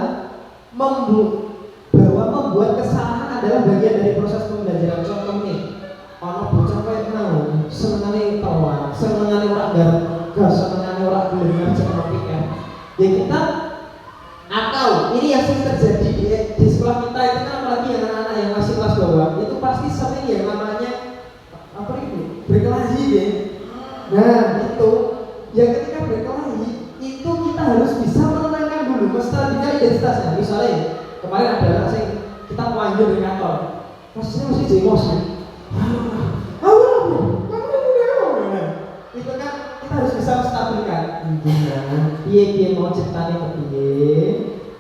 S2: bahwa membuat kesalahan adalah bagian dari proses pembelajaran. Contoh nih, ono bocah kayak mau senengane telat, senengane ora garap, senengane ora gelem ngajar topik ya. Ya kita atau ini yang sering terjadi di sekolah kita itu kan, apalagi yang anak-anak yang masih kelas bawah itu pasti sering yang namanya apa itu berkelahi ya. Nah itu yang ketika berkelahi itu kita harus bisa menenangkan dulu, menstabilkan identitasnya. Misalnya kemarin ada anak saya kita panggil dari kantor, posisinya masih jadi emosi. Itu kan kita harus bisa menstabilkan. Dia mau ceritanya kepiye.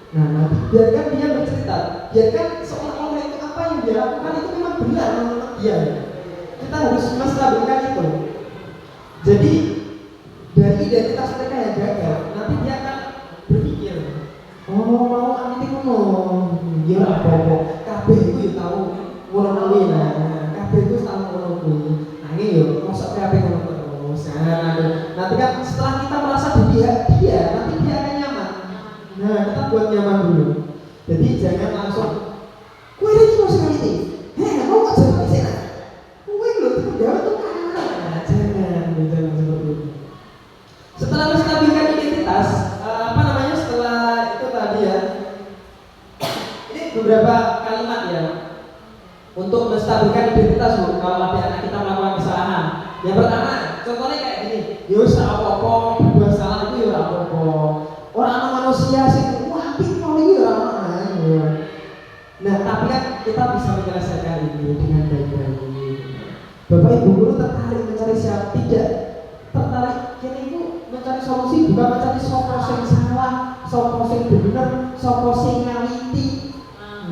S2: Nah, biarkan dia bercerita, biarkan seolah-olah itu apa yang dia lakukan itu memang benar menurut dia. Kita harus menstabilkan itu. Jadi dari identitas mereka yang gagal, nanti dia akan berpikir, oh mau anti ngomong, ya apa-apa, kabeh itu ya tahu ngono kuwi lah, kabeh itu tahu ngono kuwi. Nah ini yo, mosok kabeh ngono terus. Nanti kan setelah kita merasa di pihak dia, nanti dia akan nyaman. Nah kita buat nyaman dulu. Jadi jangan langsung, kue ini cuma sekali, mau nggak jangan di sini, kue lo jawab tuh jangan seperti itu. Setelah menstabilkan identitas, setelah itu tadi ya, ini beberapa kalimat ya untuk menstabilkan identitas Bu, kalau ada anak kita melakukan kesalahan. Yang pertama, contohnya kayak gini, yus apa-apa, berbuat salah itu ya apa-apa. Orang manusia sih, wah pinol ini orang. Nah, tapi kan kita bisa menyelesaikan ini dengan baik-baik. Bapak Ibu guru tertarik mencari siapa? Tidak tertarik kini itu mencari solusi, bukan mencari sopo sing salah, sopo sing bener, sopo sing ngaliti.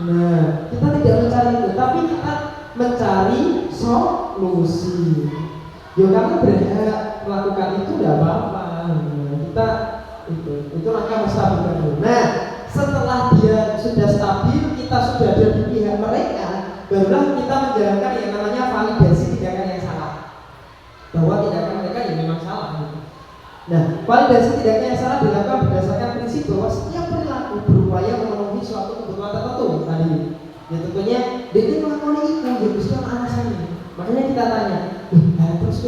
S2: Nah, kita tidak mencari itu, tapi kita mencari solusi. Yo kamu berhak melakukan itu tidak apa-apa. Kita itu langkah menstabilkan dulu. Nah, setelah dia sudah stabil, kita sudah ada di pihak mereka, barulah kita menjalankan yang namanya validasi tindakan yang salah. Bahwa tindakan mereka yang memang salah. Nah, validasi tindakan yang salah dilakukan berdasarkan prinsip bahwa setiap perilaku berupaya memenuhi suatu kebutuhan tertentu tadi. Ya tentunya dia melakukan itu, ya mesti ada alasannya. Makanya kita tanya, terus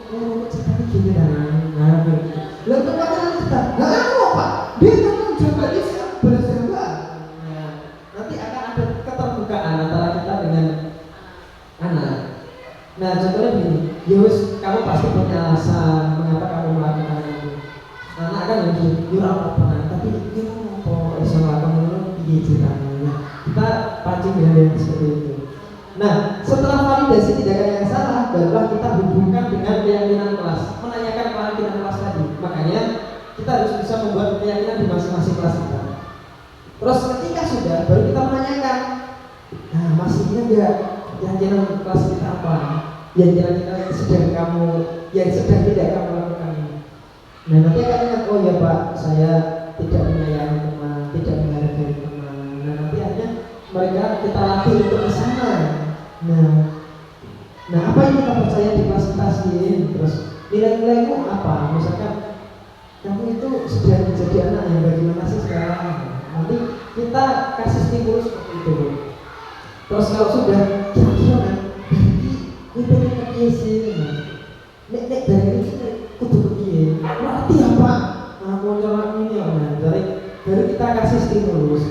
S2: mau ceritanya gini nah, lalu pertanyaan kita, apa? Dia kan mencoba dia bersahabat. Nah, nanti akan ada keterbukaan antara kita dengan anak. Nah, contohnya begini, Yus, kamu pasti punya alasan mengapa kamu melakukan itu. Anak kan begini, Yura apa? Tapi kita mau bisa melakukan itu ceritanya. Kita pancing dengan yang seperti itu. Nah, setelah validasi tindakan yang salah, barulah kita hubungkan dengan keyakinan kelas, menanyakan keyakinan kelas tadi. Makanya kita harus bisa membuat keyakinan di masing-masing kelas kita. Terus ketika sudah, baru kita menanyakan, nah masih ingat nggak keyakinan kelas kita apa? Yang kira-kira sedang tidak kamu lakukan ini. Nah nanti akan ingat, oh ya Pak, saya tidak menyayangi teman, tidak menghargai teman. Nah nanti akhirnya mereka kita latih untuk ke sana. Nah apa yang kita percaya di kelas kita sih? Terus nilai-nilaimu apa? Misalkan kamu itu sudah menjadi anak yang bagaimana sih sekarang? Nanti kita kasih stimulus seperti itu. Terus kalau sudah kira-kira kan, ini pengen sih. Nek dari ini kudu begini. Berarti apa? Mau coba ini orang dari kita kasih stimulus.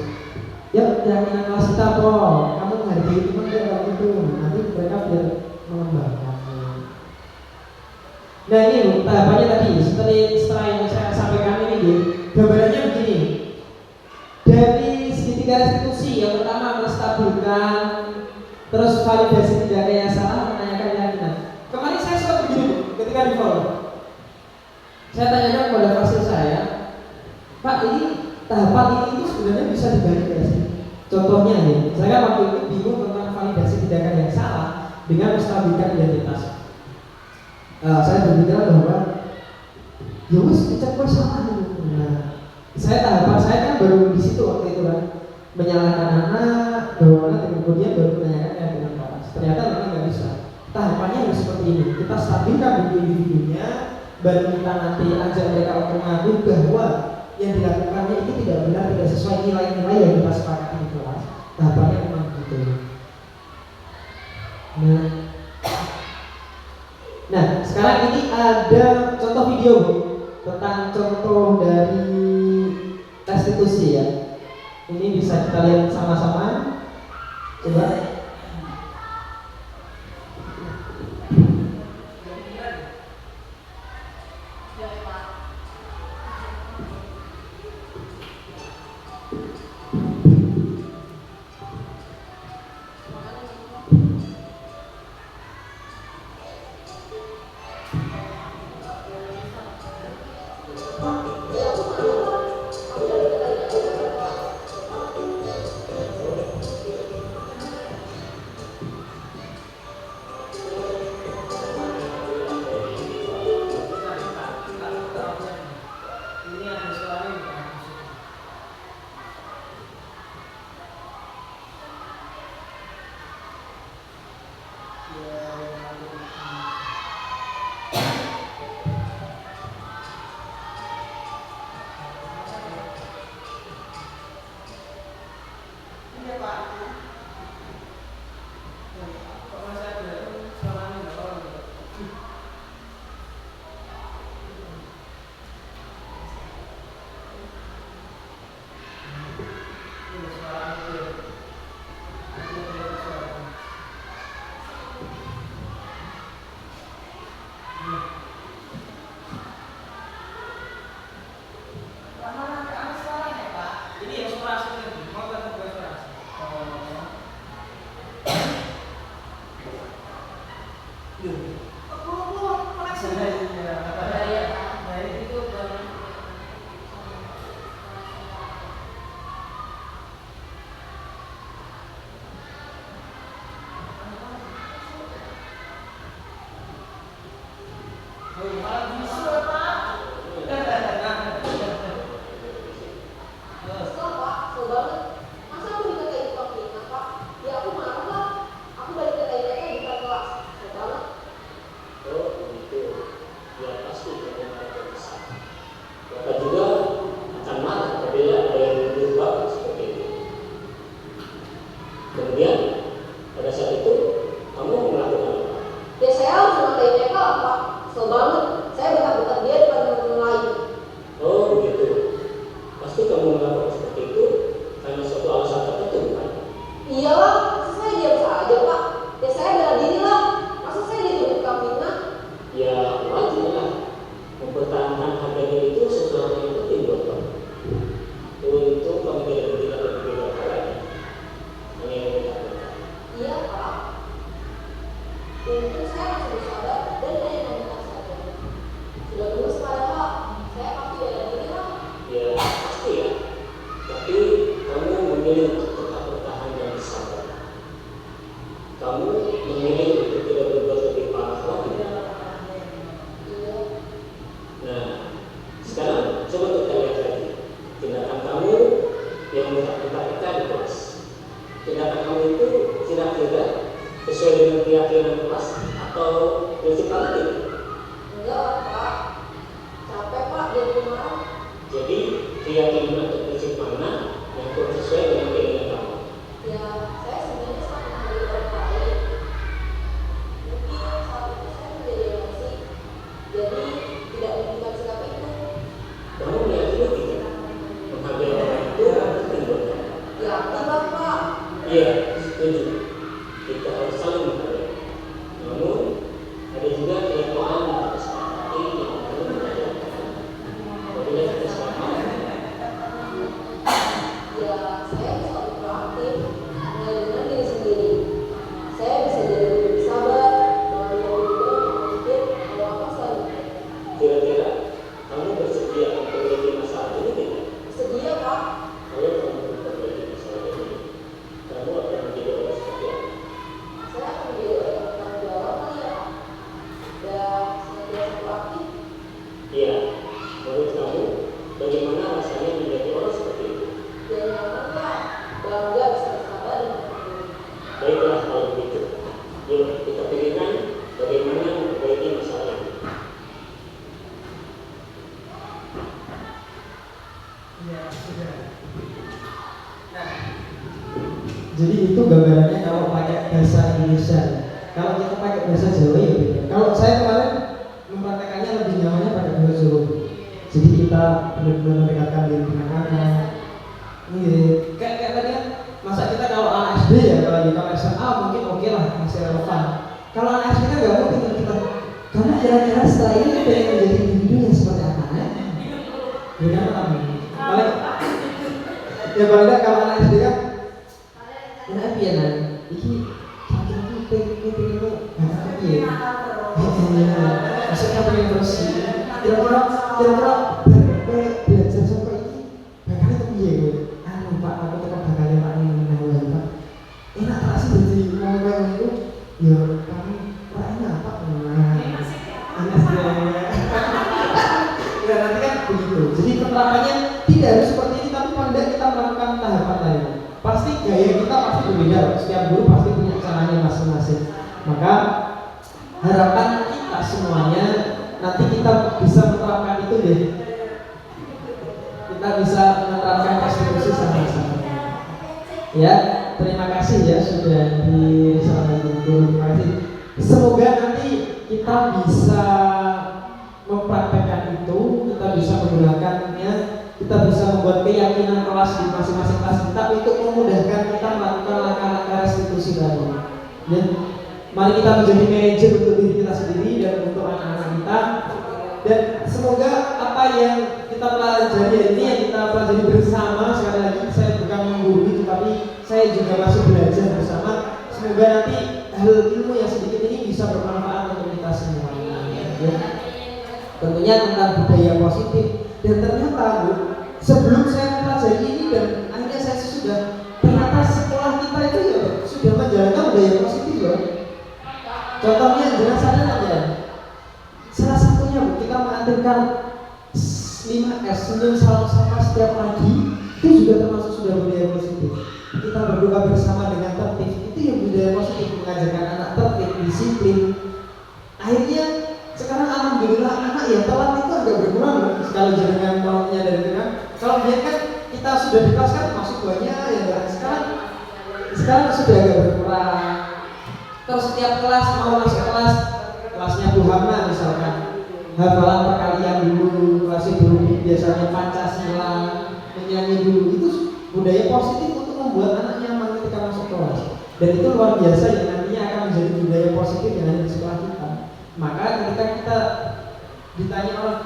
S2: Ya, keyakinan kelas kita kok. Kamu menghargai teman kalau itu. Nanti mereka biar mengembangkan. Nah ini tahapannya tadi. Setelah yang saya sampaikan ini, gambarannya begini. Dari segitiga restitusi, yang pertama menstabilkan, terus validasi tindakan yang salah, menanyakan keyakinan. Kemarin saya sempat begini ketika di forum. Saya tanyakan kepada fasil saya, Pak ini tahapan ini itu sebenarnya bisa divalidasi. Contohnya nih, saya waktu itu bingung tentang validasi tindakan yang salah dengan menstabilkan identitas. Saya berpikir bahwa ya wes cek salah dulu. Nah, tahapan saya kan baru di situ waktu itu kan menyalahkan anak, dan kemudian baru menanyakan dengan kelas. Ternyata memang nggak bisa. Tahapannya harus seperti ini. Kita stabilkan buku individunya, baru kita nanti ajak mereka untuk mengakui bahwa yang dilakukannya itu tidak benar, tidak sesuai nilai-nilai yang kita sepakati di kelas. Tahapannya memang begitu. Nah, sekarang ini ada contoh video Bu, tentang contoh dari restitusi ya. Ini bisa kita lihat sama-sama. Coba. Jadi itu gambarannya kalau pakai bahasa Indonesia. Kalau kita pakai bahasa Jawa ya beda. Kalau saya kemarin mempraktekannya lebih nyamannya pakai bahasa Jawa. Jadi kita benar-benar mendekatkan diri dengan anak. Iya, kayak tadi kan masa kita kalau anak SD ya, kalau SMA mungkin oke lah, masih relevan. Kalau anak SD kan nggak mungkin kita. Karena kira-kira setelah ini pengen menjadi individu yang seperti apa? Benar kan? Paling ya paling nggak kalau anak SD kan, kenapa ya nan? Iki sakit tuh pengen itu apa ya? Maksudnya pengen terus. Kira-kira belajar sampai ini bakal itu piye kowe? Anu Pak, aku tetap bakal Pak ini Pak. Enak tak sih jadi ngomong itu? Ya kamu Pak enak Pak. Ya nanti kan begitu. Jadi penerapannya tidak harus seperti ini, tapi paling tidak kita melakukan tahapan lain. Pasti gaya kita pasti berbeda. Setiap guru pasti punya caranya masing-masing. Maka harapan kita semuanya nanti kita bisa menerapkan itu deh. Kita bisa menerapkan restitusi sama-sama. Ya, terima kasih ya sudah disampaikan guru. Terima kasih. Semoga nanti kita bisa mempraktekkan itu, kita bisa menggunakannya, kita bisa membuat keyakinan kelas di masing-masing kelas kita untuk memudahkan kita melakukan langkah-langkah restitusi tadi. Ya, mari kita menjadi manajer untuk diri kita sendiri dan untuk anak-anak kita. Dan semoga apa yang kita pelajari ini, yang kita pelajari bersama, sekali lagi saya bukan menggurui, tetapi saya juga masih belajar bersama. Semoga nanti hal ilmu yang sedikit ini bisa bermanfaat untuk kita semua. Ya. Tentunya tentang budaya positif. Dan ternyata Bu, sebelum saya mempelajari ini dan akhirnya saya sudah ternyata sekolah kita itu ya sudah menjalankan budaya positif loh. Contohnya jelas ada ya. Salah satunya Bu, kita mengaturkan 5S, senyum salam sapa setiap pagi, itu juga termasuk sudah budaya positif. Kita berdoa bersama dengan tertib, itu yang budaya positif, mengajarkan anak tertib, disiplin. Akhirnya sekarang alhamdulillah anak yang telat itu agak berkurang loh. Kalau jangan maunya dari Tuhan. Kalau biar kan kita sudah di kelas kan masuk banyak ya kan. Sekarang sudah agak berkurang. Terus setiap kelas mau masuk kelasnya Bu Hamna misalkan, hafalan perkalian dulu, kelasnya dulu biasanya Pancasila, menyanyi dulu. Itu budaya positif untuk membuat anak nyaman ketika masuk kelas. Dan itu luar biasa yang nantinya akan menjadi budaya positif yang ada di sekolah kita. Maka ketika kita ditanya orang,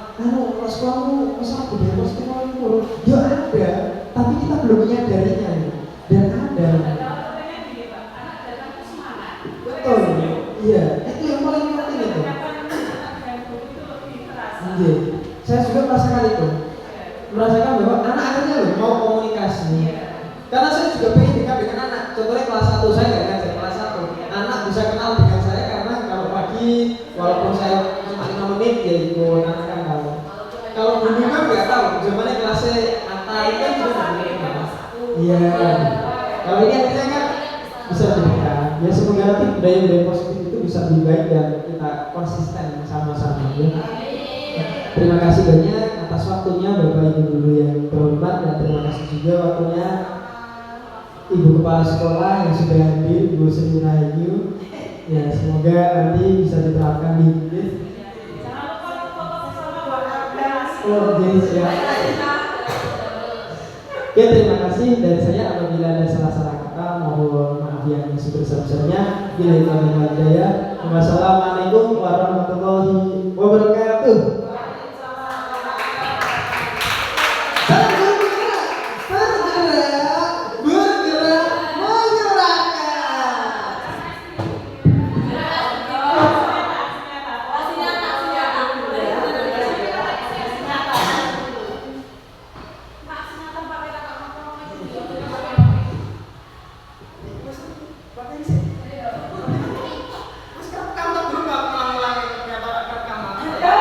S2: kelas kamu masalah budaya positif kamu ya ada, tapi kita belum menyadarinya ya. Dan ada. Betul, iya, itu yang paling penting itu. Iya, saya juga merasakan bahwa anak akhirnya loh mau komunikasi. Karena saya juga pengen dekat dengan anak. Contohnya kelas 1 saya nggak ngajar kelas 1, anak bisa kenal dengan saya karena kalau pagi walaupun saya cuma 5 menit ya ikut, anak kan tahu. Kalau dulu kan nggak tahu, zamannya kelasnya Ata itu kan juga nggak kenal. Iya, kalau ini akhirnya kan bisa dekat. Ya semoga nanti budaya positif itu bisa lebih baik dan kita konsisten sama-sama ya. Terima kasih banyak atas waktunya Bapak Ibu guru yang terhormat, dan terima kasih juga waktunya Ibu Kepala Sekolah yang sudah hadir, Bu Sri Rahayu. Ya semoga nanti bisa diterapkan di Inggris. Ya. Oke, terima kasih dari saya. Apabila ada salah-salah kata mohon maaf yang sebesar-besarnya. Bila itu ada. Wassalamualaikum warahmatullahi wabarakatuh.